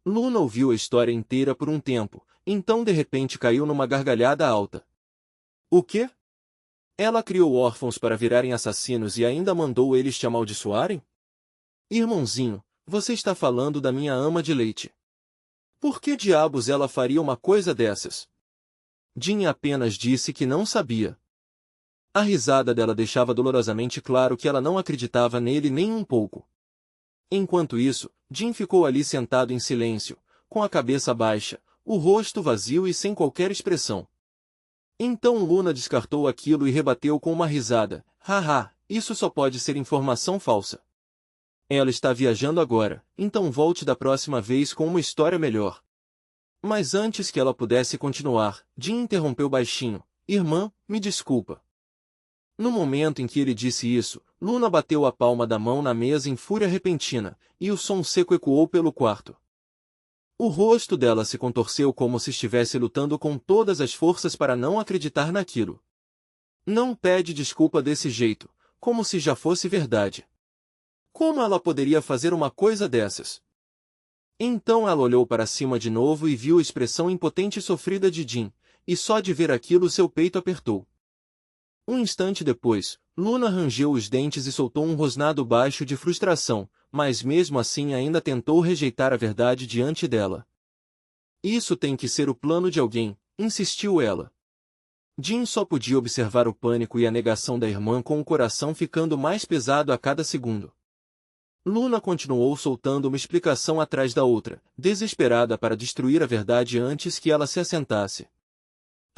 Luna ouviu a história inteira por um tempo, então de repente caiu numa gargalhada alta. O quê? Ela criou órfãos para virarem assassinos e ainda mandou eles te amaldiçoarem? Irmãozinho, você está falando da minha ama de leite. Por que diabos ela faria uma coisa dessas? Jin apenas disse que não sabia. A risada dela deixava dolorosamente claro que ela não acreditava nele nem um pouco. Enquanto isso, Jin ficou ali sentado em silêncio, com a cabeça baixa, o rosto vazio e sem qualquer expressão. Então Luna descartou aquilo e rebateu com uma risada. Haha, isso só pode ser informação falsa. Ela está viajando agora, então volte da próxima vez com uma história melhor. Mas antes que ela pudesse continuar, Jin interrompeu baixinho. Irmã, me desculpa. No momento em que ele disse isso, Luna bateu a palma da mão na mesa em fúria repentina, e o som seco ecoou pelo quarto. O rosto dela se contorceu como se estivesse lutando com todas as forças para não acreditar naquilo. Não pede desculpa desse jeito, como se já fosse verdade. Como ela poderia fazer uma coisa dessas? Então ela olhou para cima de novo e viu a expressão impotente e sofrida de Jin, e só de ver aquilo seu peito apertou. Um instante depois, Luna rangeu os dentes e soltou um rosnado baixo de frustração, mas mesmo assim ainda tentou rejeitar a verdade diante dela. Isso tem que ser o plano de alguém, insistiu ela. Jin só podia observar o pânico e a negação da irmã com o coração ficando mais pesado a cada segundo. Luna continuou soltando uma explicação atrás da outra, desesperada para destruir a verdade antes que ela se assentasse.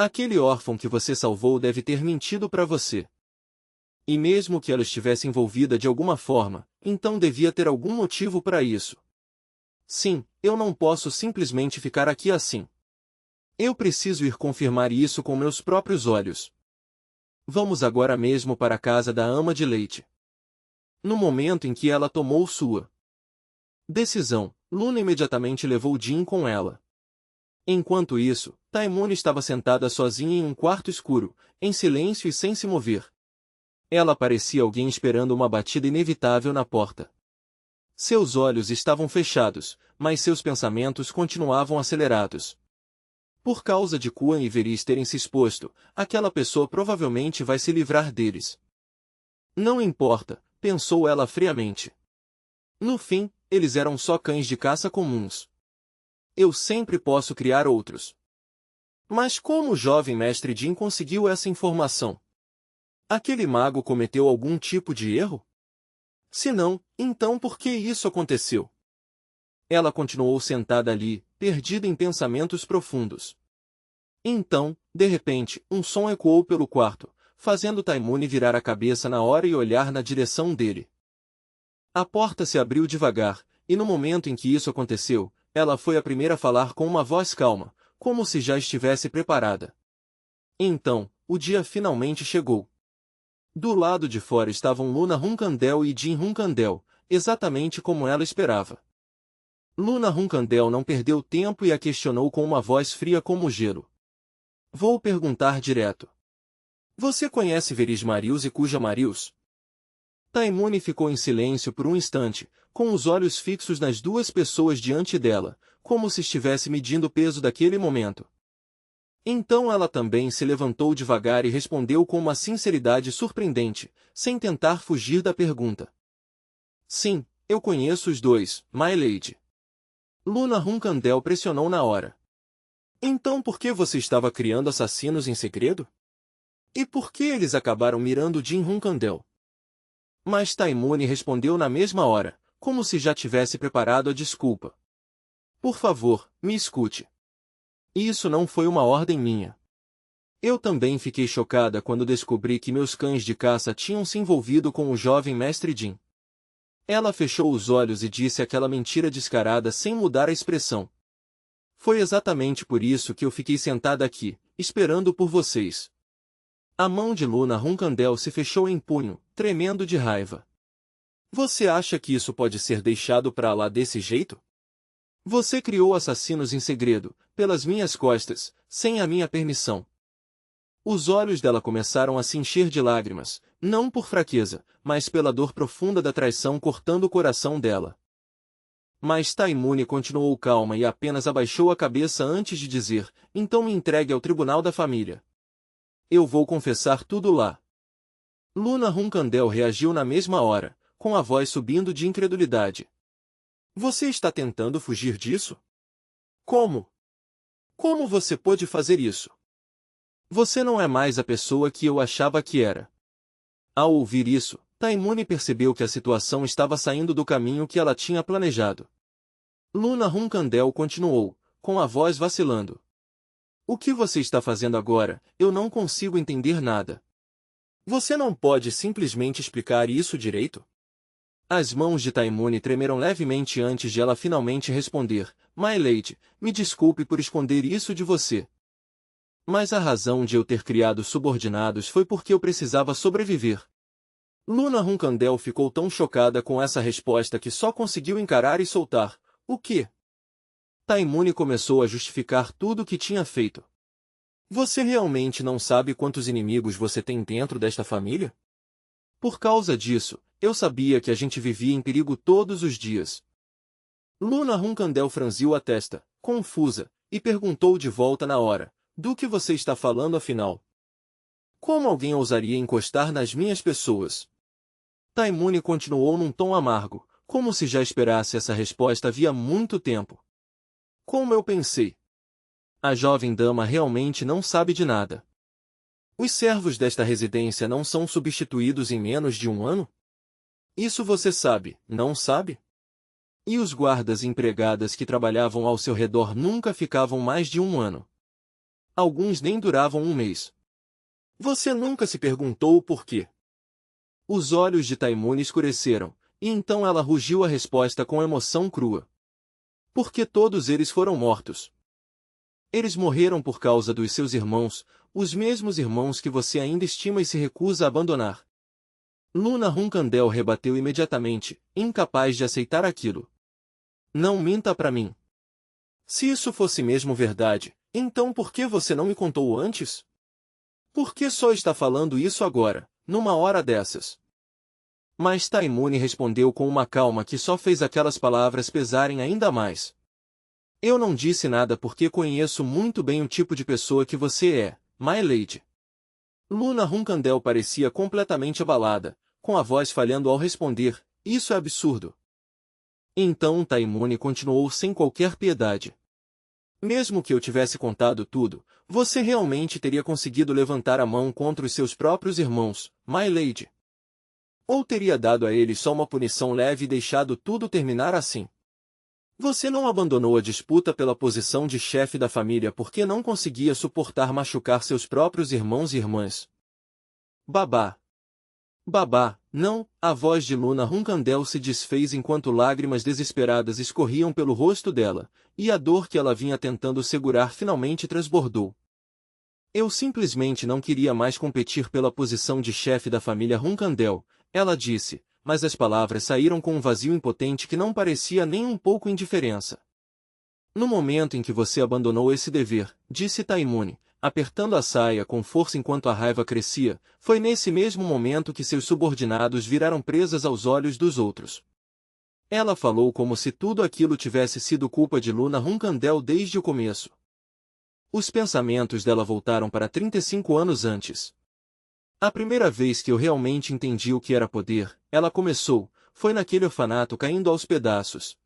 Aquele órfão que você salvou deve ter mentido para você. E mesmo que ela estivesse envolvida de alguma forma, então devia ter algum motivo para isso. Sim, eu não posso simplesmente ficar aqui assim. Eu preciso ir confirmar isso com meus próprios olhos. Vamos agora mesmo para a casa da ama de leite. No momento em que ela tomou sua decisão, Luna imediatamente levou Jin com ela. Enquanto isso, Taimune estava sentada sozinha em um quarto escuro, em silêncio e sem se mover. Ela parecia alguém esperando uma batida inevitável na porta. Seus olhos estavam fechados, mas seus pensamentos continuavam acelerados. Por causa de Kuan e Veris terem se exposto, aquela pessoa provavelmente vai se livrar deles. Não importa, pensou ela friamente. No fim, eles eram só cães de caça comuns. Eu sempre posso criar outros. Mas como o jovem mestre Jin conseguiu essa informação? Aquele mago cometeu algum tipo de erro? Se não, então por que isso aconteceu? Ela continuou sentada ali, perdida em pensamentos profundos. Então, de repente, um som ecoou pelo quarto, fazendo Taimune virar a cabeça na hora e olhar na direção dele. A porta se abriu devagar, e no momento em que isso aconteceu, ela foi a primeira a falar com uma voz calma, como se já estivesse preparada. Então, o dia finalmente chegou. Do lado de fora estavam Luna Hunkandel e Jin Hunkandel, exatamente como ela esperava. Luna Hunkandel não perdeu tempo e a questionou com uma voz fria como gelo. Vou perguntar direto. Você conhece Veris Marius e Kuja Marius? Taimune ficou em silêncio por um instante, com os olhos fixos nas duas pessoas diante dela, como se estivesse medindo o peso daquele momento. Então ela também se levantou devagar e respondeu com uma sinceridade surpreendente, sem tentar fugir da pergunta. Sim, eu conheço os dois, my lady. Luna Hunkandel pressionou na hora. Então por que você estava criando assassinos em segredo? E por que eles acabaram mirando Jin Hunkandel? Mas Taimune respondeu na mesma hora, como se já tivesse preparado a desculpa. Por favor, me escute. Isso não foi uma ordem minha. Eu também fiquei chocada quando descobri que meus cães de caça tinham se envolvido com o jovem mestre Jin. Ela fechou os olhos e disse aquela mentira descarada sem mudar a expressão. Foi exatamente por isso que eu fiquei sentada aqui, esperando por vocês. A mão de Luna Hunkandel se fechou em punho, tremendo de raiva. Você acha que isso pode ser deixado para lá desse jeito? Você criou assassinos em segredo, pelas minhas costas, sem a minha permissão. Os olhos dela começaram a se encher de lágrimas, não por fraqueza, mas pela dor profunda da traição cortando o coração dela. Mas Taimune continuou calma e apenas abaixou a cabeça antes de dizer, então me entregue ao tribunal da família. Eu vou confessar tudo lá. Luna Hunkandel reagiu na mesma hora, com a voz subindo de incredulidade. Você está tentando fugir disso? Como? Como você pôde fazer isso? Você não é mais a pessoa que eu achava que era. Ao ouvir isso, Taimune percebeu que a situação estava saindo do caminho que ela tinha planejado. Luna Hunkandel continuou, com a voz vacilando. O que você está fazendo agora? Eu não consigo entender nada. Você não pode simplesmente explicar isso direito? As mãos de Taimune tremeram levemente antes de ela finalmente responder, My lady, me desculpe por esconder isso de você. Mas a razão de eu ter criado subordinados foi porque eu precisava sobreviver. Luna Hunkandel ficou tão chocada com essa resposta que só conseguiu encarar e soltar. O quê? Taimune começou a justificar tudo o que tinha feito. Você realmente não sabe quantos inimigos você tem dentro desta família? Por causa disso, eu sabia que a gente vivia em perigo todos os dias. Luna Hunkandel franziu a testa, confusa, e perguntou de volta na hora. Do que você está falando afinal? Como alguém ousaria encostar nas minhas pessoas? Taimune continuou num tom amargo, como se já esperasse essa resposta havia muito tempo. Como eu pensei. A jovem dama realmente não sabe de nada. Os servos desta residência não são substituídos em menos de um ano? Isso você sabe, não sabe? E os guardas e empregadas que trabalhavam ao seu redor nunca ficavam mais de um ano. Alguns nem duravam um mês. Você nunca se perguntou o porquê? Os olhos de Taimune escureceram, e então ela rugiu a resposta com emoção crua. Porque todos eles foram mortos. Eles morreram por causa dos seus irmãos, os mesmos irmãos que você ainda estima e se recusa a abandonar. Luna Hunkandel rebateu imediatamente, incapaz de aceitar aquilo. Não minta para mim. Se isso fosse mesmo verdade, então por que você não me contou antes? Por que só está falando isso agora, numa hora dessas? Mas Taimune respondeu com uma calma que só fez aquelas palavras pesarem ainda mais. Eu não disse nada porque conheço muito bem o tipo de pessoa que você é, my lady. Luna Hunkandel parecia completamente abalada, com a voz falhando ao responder, isso é absurdo. Então Taimune continuou sem qualquer piedade. Mesmo que eu tivesse contado tudo, você realmente teria conseguido levantar a mão contra os seus próprios irmãos, my lady. Ou teria dado a eles só uma punição leve e deixado tudo terminar assim. Você não abandonou a disputa pela posição de chefe da família porque não conseguia suportar machucar seus próprios irmãos e irmãs. Babá. Babá, não, a voz de Luna Hunkandel se desfez enquanto lágrimas desesperadas escorriam pelo rosto dela, e a dor que ela vinha tentando segurar finalmente transbordou. Eu simplesmente não queria mais competir pela posição de chefe da família Hunkandel, ela disse, mas as palavras saíram com um vazio impotente que não parecia nem um pouco indiferença. No momento em que você abandonou esse dever, disse Taimune, apertando a saia com força enquanto a raiva crescia, foi nesse mesmo momento que seus subordinados viraram presas aos olhos dos outros. Ela falou como se tudo aquilo tivesse sido culpa de Luna Hunkandel desde o começo. Os pensamentos dela voltaram para 35 anos antes. A primeira vez que eu realmente entendi o que era poder, ela começou, foi naquele orfanato caindo aos pedaços.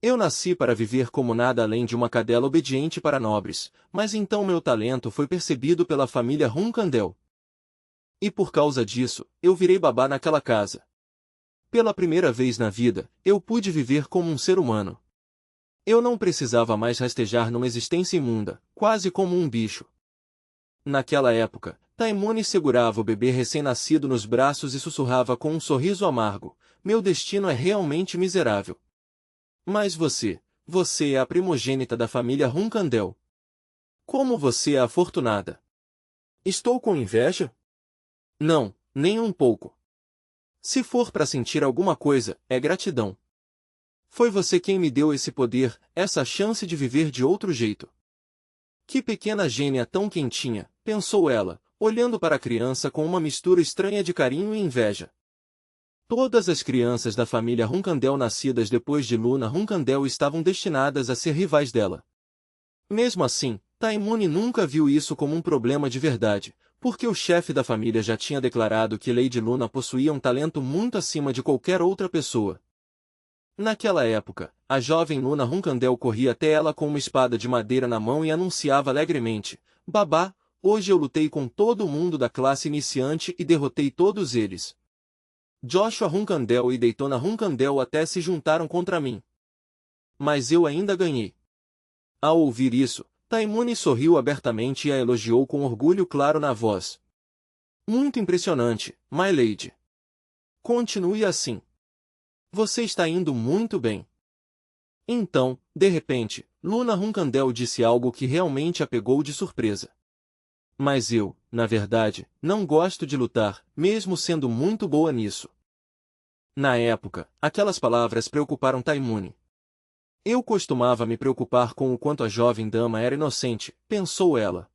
Eu nasci para viver como nada além de uma cadela obediente para nobres, mas então meu talento foi percebido pela família Hunkandel. E por causa disso, eu virei babá naquela casa. Pela primeira vez na vida, eu pude viver como um ser humano. Eu não precisava mais rastejar numa existência imunda, quase como um bicho. Naquela época, Taimune segurava o bebê recém-nascido nos braços e sussurrava com um sorriso amargo, meu destino é realmente miserável. Mas você é a primogênita da família Hunkandel. Como você é afortunada. Estou com inveja? Não, nem um pouco. Se for para sentir alguma coisa, é gratidão. Foi você quem me deu esse poder, essa chance de viver de outro jeito. Que pequena gênia tão quentinha, pensou ela, olhando para a criança com uma mistura estranha de carinho e inveja. Todas as crianças da família Hunkandel nascidas depois de Luna Hunkandel estavam destinadas a ser rivais dela. Mesmo assim, Taimune nunca viu isso como um problema de verdade, porque o chefe da família já tinha declarado que Lady Luna possuía um talento muito acima de qualquer outra pessoa. Naquela época, a jovem Luna Hunkandel corria até ela com uma espada de madeira na mão e anunciava alegremente, babá, hoje eu lutei com todo mundo da classe iniciante e derrotei todos eles. Joshua Hunkandel e Daytona Hunkandel até se juntaram contra mim. Mas eu ainda ganhei. Ao ouvir isso, Taimune sorriu abertamente e a elogiou com orgulho claro na voz. Muito impressionante, my lady. Continue assim. Você está indo muito bem. Então, de repente, Luna Hunkandel disse algo que realmente a pegou de surpresa. Mas eu, na verdade, não gosto de lutar, mesmo sendo muito boa nisso. Na época, aquelas palavras preocuparam Taimune. Eu costumava me preocupar com o quanto a jovem dama era inocente, pensou ela.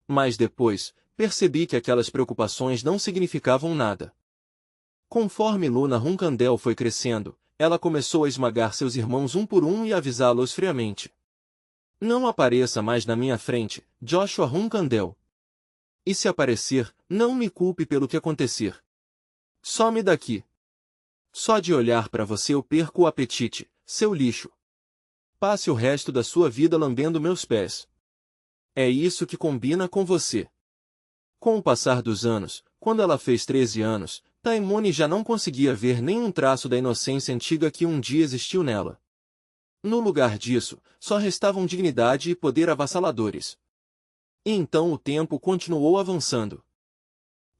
Mas depois, percebi que aquelas preocupações não significavam nada. Conforme Luna Hunkandel foi crescendo, ela começou a esmagar seus irmãos um por um e avisá-los friamente. Não apareça mais na minha frente, Joshua Runkandel. E se aparecer, não me culpe pelo que acontecer. Some daqui. Só de olhar para você eu perco o apetite, seu lixo. Passe o resto da sua vida lambendo meus pés. É isso que combina com você. Com o passar dos anos, quando ela fez 13 anos, Taimone já não conseguia ver nenhum traço da inocência antiga que um dia existiu nela. No lugar disso, só restavam dignidade e poder avassaladores. E então o tempo continuou avançando.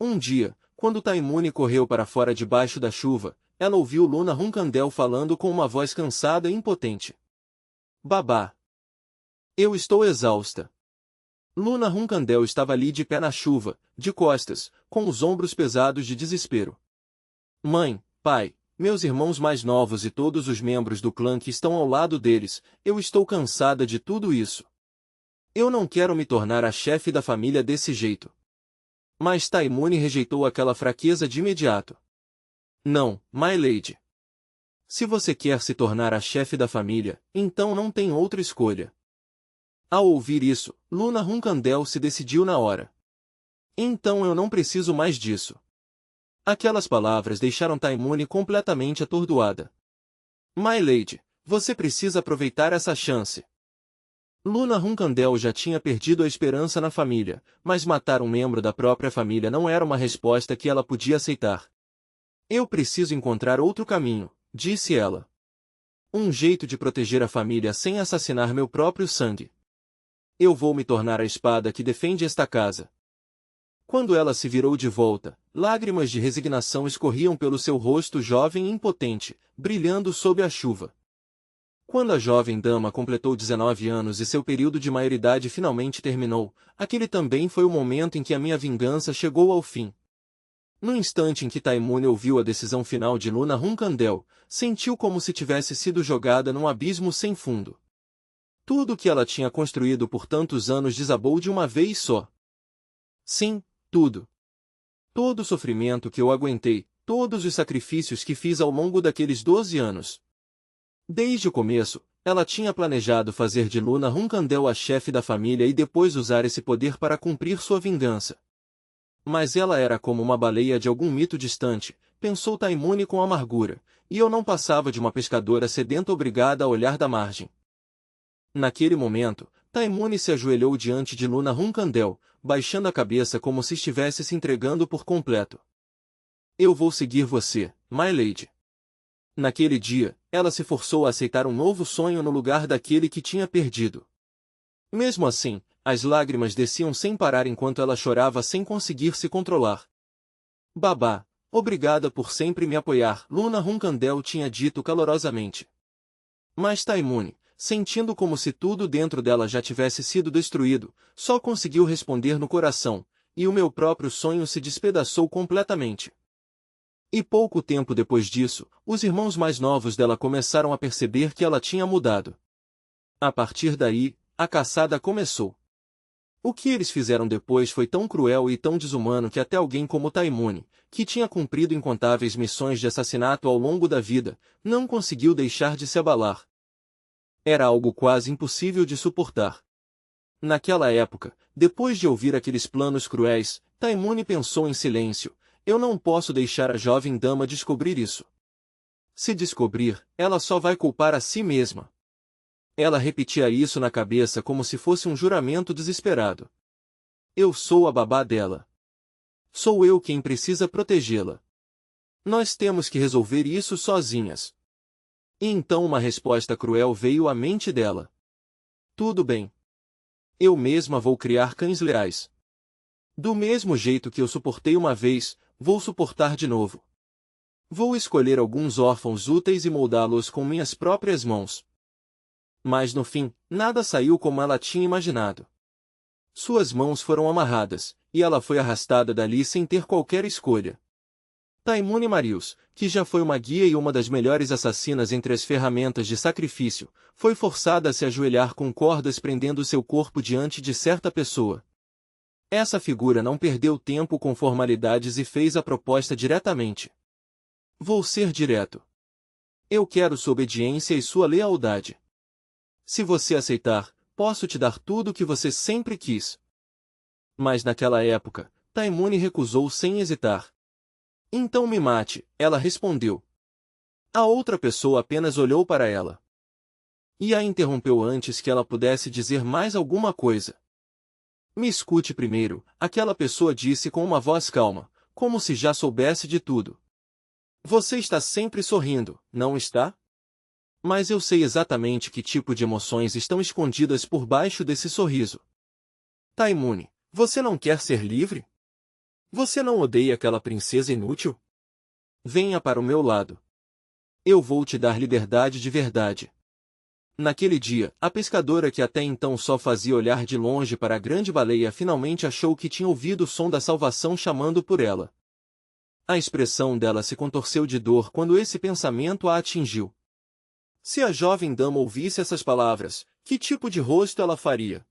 Um dia, quando Taimone correu para fora debaixo da chuva, ela ouviu Luna Runkandel falando com uma voz cansada e impotente. Babá. Eu estou exausta. Luna Runkandel estava ali de pé na chuva, de costas, com os ombros pesados de desespero. Mãe, pai, meus irmãos mais novos e todos os membros do clã que estão ao lado deles, eu estou cansada de tudo isso. Eu não quero me tornar a chefe da família desse jeito. Mas Taimone rejeitou aquela fraqueza de imediato. Não, my lady. Se você quer se tornar a chefe da família, então não tem outra escolha. Ao ouvir isso, Luna Runkandel se decidiu na hora. Então eu não preciso mais disso. Aquelas palavras deixaram Taimone completamente atordoada. My lady, você precisa aproveitar essa chance. Luna Runkandel já tinha perdido a esperança na família, mas matar um membro da própria família não era uma resposta que ela podia aceitar. Eu preciso encontrar outro caminho, disse ela. Um jeito de proteger a família sem assassinar meu próprio sangue. Eu vou me tornar a espada que defende esta casa. Quando ela se virou de volta, lágrimas de resignação escorriam pelo seu rosto jovem e impotente, brilhando sob a chuva. Quando a jovem dama completou 19 anos e seu período de maioridade finalmente terminou, aquele também foi o momento em que a minha vingança chegou ao fim. No instante em que Taimone ouviu a decisão final de Luna Runkandel, sentiu como se tivesse sido jogada num abismo sem fundo. Tudo o que ela tinha construído por tantos anos desabou de uma vez só. Sim, tudo. Todo o sofrimento que eu aguentei, todos os sacrifícios que fiz ao longo daqueles 12 anos. Desde o começo, ela tinha planejado fazer de Luna Runkandel a chefe da família e depois usar esse poder para cumprir sua vingança. Mas ela era como uma baleia de algum mito distante, pensou Taimone com amargura, e eu não passava de uma pescadora sedenta obrigada a olhar da margem. Naquele momento, Taimone se ajoelhou diante de Luna Runkandel, baixando a cabeça como se estivesse se entregando por completo. Eu vou seguir você, my lady. Naquele dia, ela se forçou a aceitar um novo sonho no lugar daquele que tinha perdido. Mesmo assim, as lágrimas desciam sem parar enquanto ela chorava sem conseguir se controlar. Babá, obrigada por sempre me apoiar, Luna Runkandel tinha dito calorosamente. Mas Taimone, sentindo como se tudo dentro dela já tivesse sido destruído, só conseguiu responder no coração, e o meu próprio sonho se despedaçou completamente. E pouco tempo depois disso, os irmãos mais novos dela começaram a perceber que ela tinha mudado. A partir daí, a caçada começou. O que eles fizeram depois foi tão cruel e tão desumano que até alguém como Taimone, que tinha cumprido incontáveis missões de assassinato ao longo da vida, não conseguiu deixar de se abalar. Era algo quase impossível de suportar. Naquela época, depois de ouvir aqueles planos cruéis, Taimone pensou em silêncio. Eu não posso deixar a jovem dama descobrir isso. Se descobrir, ela só vai culpar a si mesma. Ela repetia isso na cabeça como se fosse um juramento desesperado. Eu sou a babá dela. Sou eu quem precisa protegê-la. Nós temos que resolver isso sozinhas. E então uma resposta cruel veio à mente dela. Tudo bem. Eu mesma vou criar cães leais. Do mesmo jeito que eu suportei uma vez, vou suportar de novo. Vou escolher alguns órfãos úteis e moldá-los com minhas próprias mãos. Mas no fim, nada saiu como ela tinha imaginado. Suas mãos foram amarradas, e ela foi arrastada dali sem ter qualquer escolha. Taimone Marius, que já foi uma guia e uma das melhores assassinas entre as ferramentas de sacrifício, foi forçada a se ajoelhar com cordas prendendo seu corpo diante de certa pessoa. Essa figura não perdeu tempo com formalidades e fez a proposta diretamente. Vou ser direto. Eu quero sua obediência e sua lealdade. Se você aceitar, posso te dar tudo o que você sempre quis. Mas naquela época, Taimune recusou sem hesitar. Então me mate, ela respondeu. A outra pessoa apenas olhou para ela. E a interrompeu antes que ela pudesse dizer mais alguma coisa. Me escute primeiro, aquela pessoa disse com uma voz calma, como se já soubesse de tudo. Você está sempre sorrindo, não está? Mas eu sei exatamente que tipo de emoções estão escondidas por baixo desse sorriso. Taimune, você não quer ser livre? Você não odeia aquela princesa inútil? Venha para o meu lado. Eu vou te dar liberdade de verdade. Naquele dia, a pescadora que até então só fazia olhar de longe para a grande baleia finalmente achou que tinha ouvido o som da salvação chamando por ela. A expressão dela se contorceu de dor quando esse pensamento a atingiu. Se a jovem dama ouvisse essas palavras, que tipo de rosto ela faria?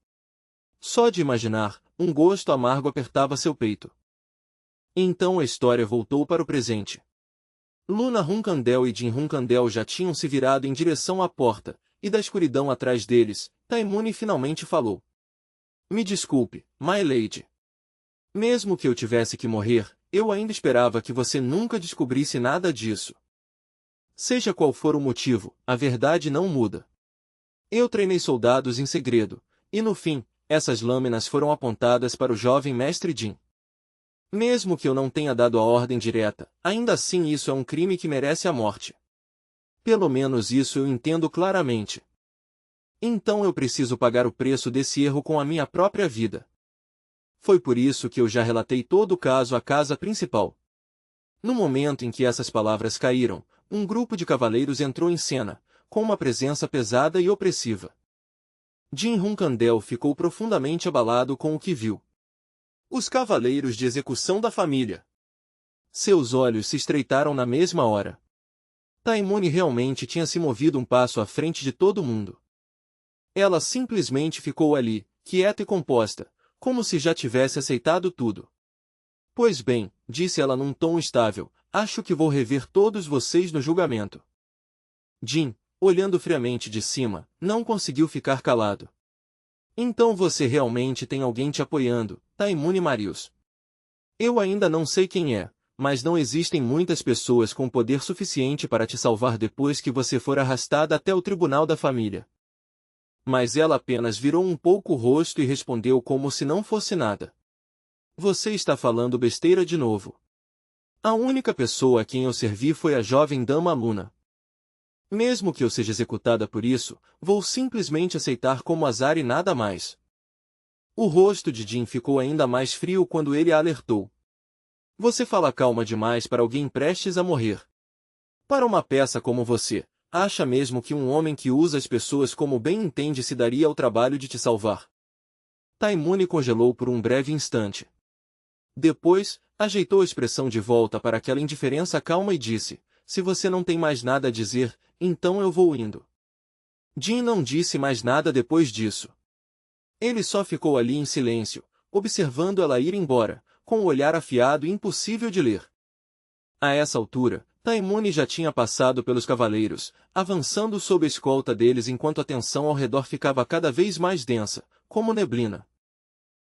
Só de imaginar, um gosto amargo apertava seu peito. Então a história voltou para o presente. Luna Hunkandel e Jin Hunkandel já tinham se virado em direção à porta, e da escuridão atrás deles, Taimune finalmente falou. Me desculpe, my lady. Mesmo que eu tivesse que morrer, eu ainda esperava que você nunca descobrisse nada disso. Seja qual for o motivo, a verdade não muda. Eu treinei soldados em segredo, e no fim, essas lâminas foram apontadas para o jovem mestre Jin. Mesmo que eu não tenha dado a ordem direta, ainda assim isso é um crime que merece a morte. Pelo menos isso eu entendo claramente. Então eu preciso pagar o preço desse erro com a minha própria vida. Foi por isso que eu já relatei todo o caso à casa principal. No momento em que essas palavras caíram, um grupo de cavaleiros entrou em cena, com uma presença pesada e opressiva. Jin Hunkandel ficou profundamente abalado com o que viu. Os cavaleiros de execução da família. Seus olhos se estreitaram na mesma hora. Taimune realmente tinha se movido um passo à frente de todo mundo. Ela simplesmente ficou ali, quieta e composta, como se já tivesse aceitado tudo. Pois bem, disse ela num tom estável, acho que vou rever todos vocês no julgamento. Jin, olhando friamente de cima, não conseguiu ficar calado. Então você realmente tem alguém te apoiando, Taimune Marius. Eu ainda não sei quem é, mas não existem muitas pessoas com poder suficiente para te salvar depois que você for arrastada até o tribunal da família. Mas ela apenas virou um pouco o rosto e respondeu como se não fosse nada. Você está falando besteira de novo. A única pessoa a quem eu servi foi a jovem dama Luna. Mesmo que eu seja executada por isso, vou simplesmente aceitar como azar e nada mais. O rosto de Jin ficou ainda mais frio quando ele a alertou. Você fala calma demais para alguém prestes a morrer. Para uma peça como você, acha mesmo que um homem que usa as pessoas como bem entende se daria ao trabalho de te salvar? Taimune congelou por um breve instante. Depois, ajeitou a expressão de volta para aquela indiferença calma e disse, se você não tem mais nada a dizer, então eu vou indo. Jin não disse mais nada depois disso. Ele só ficou ali em silêncio, observando ela ir embora, com o olhar afiado e impossível de ler. A essa altura, Taimune já tinha passado pelos cavaleiros, avançando sob a escolta deles enquanto a tensão ao redor ficava cada vez mais densa, como neblina.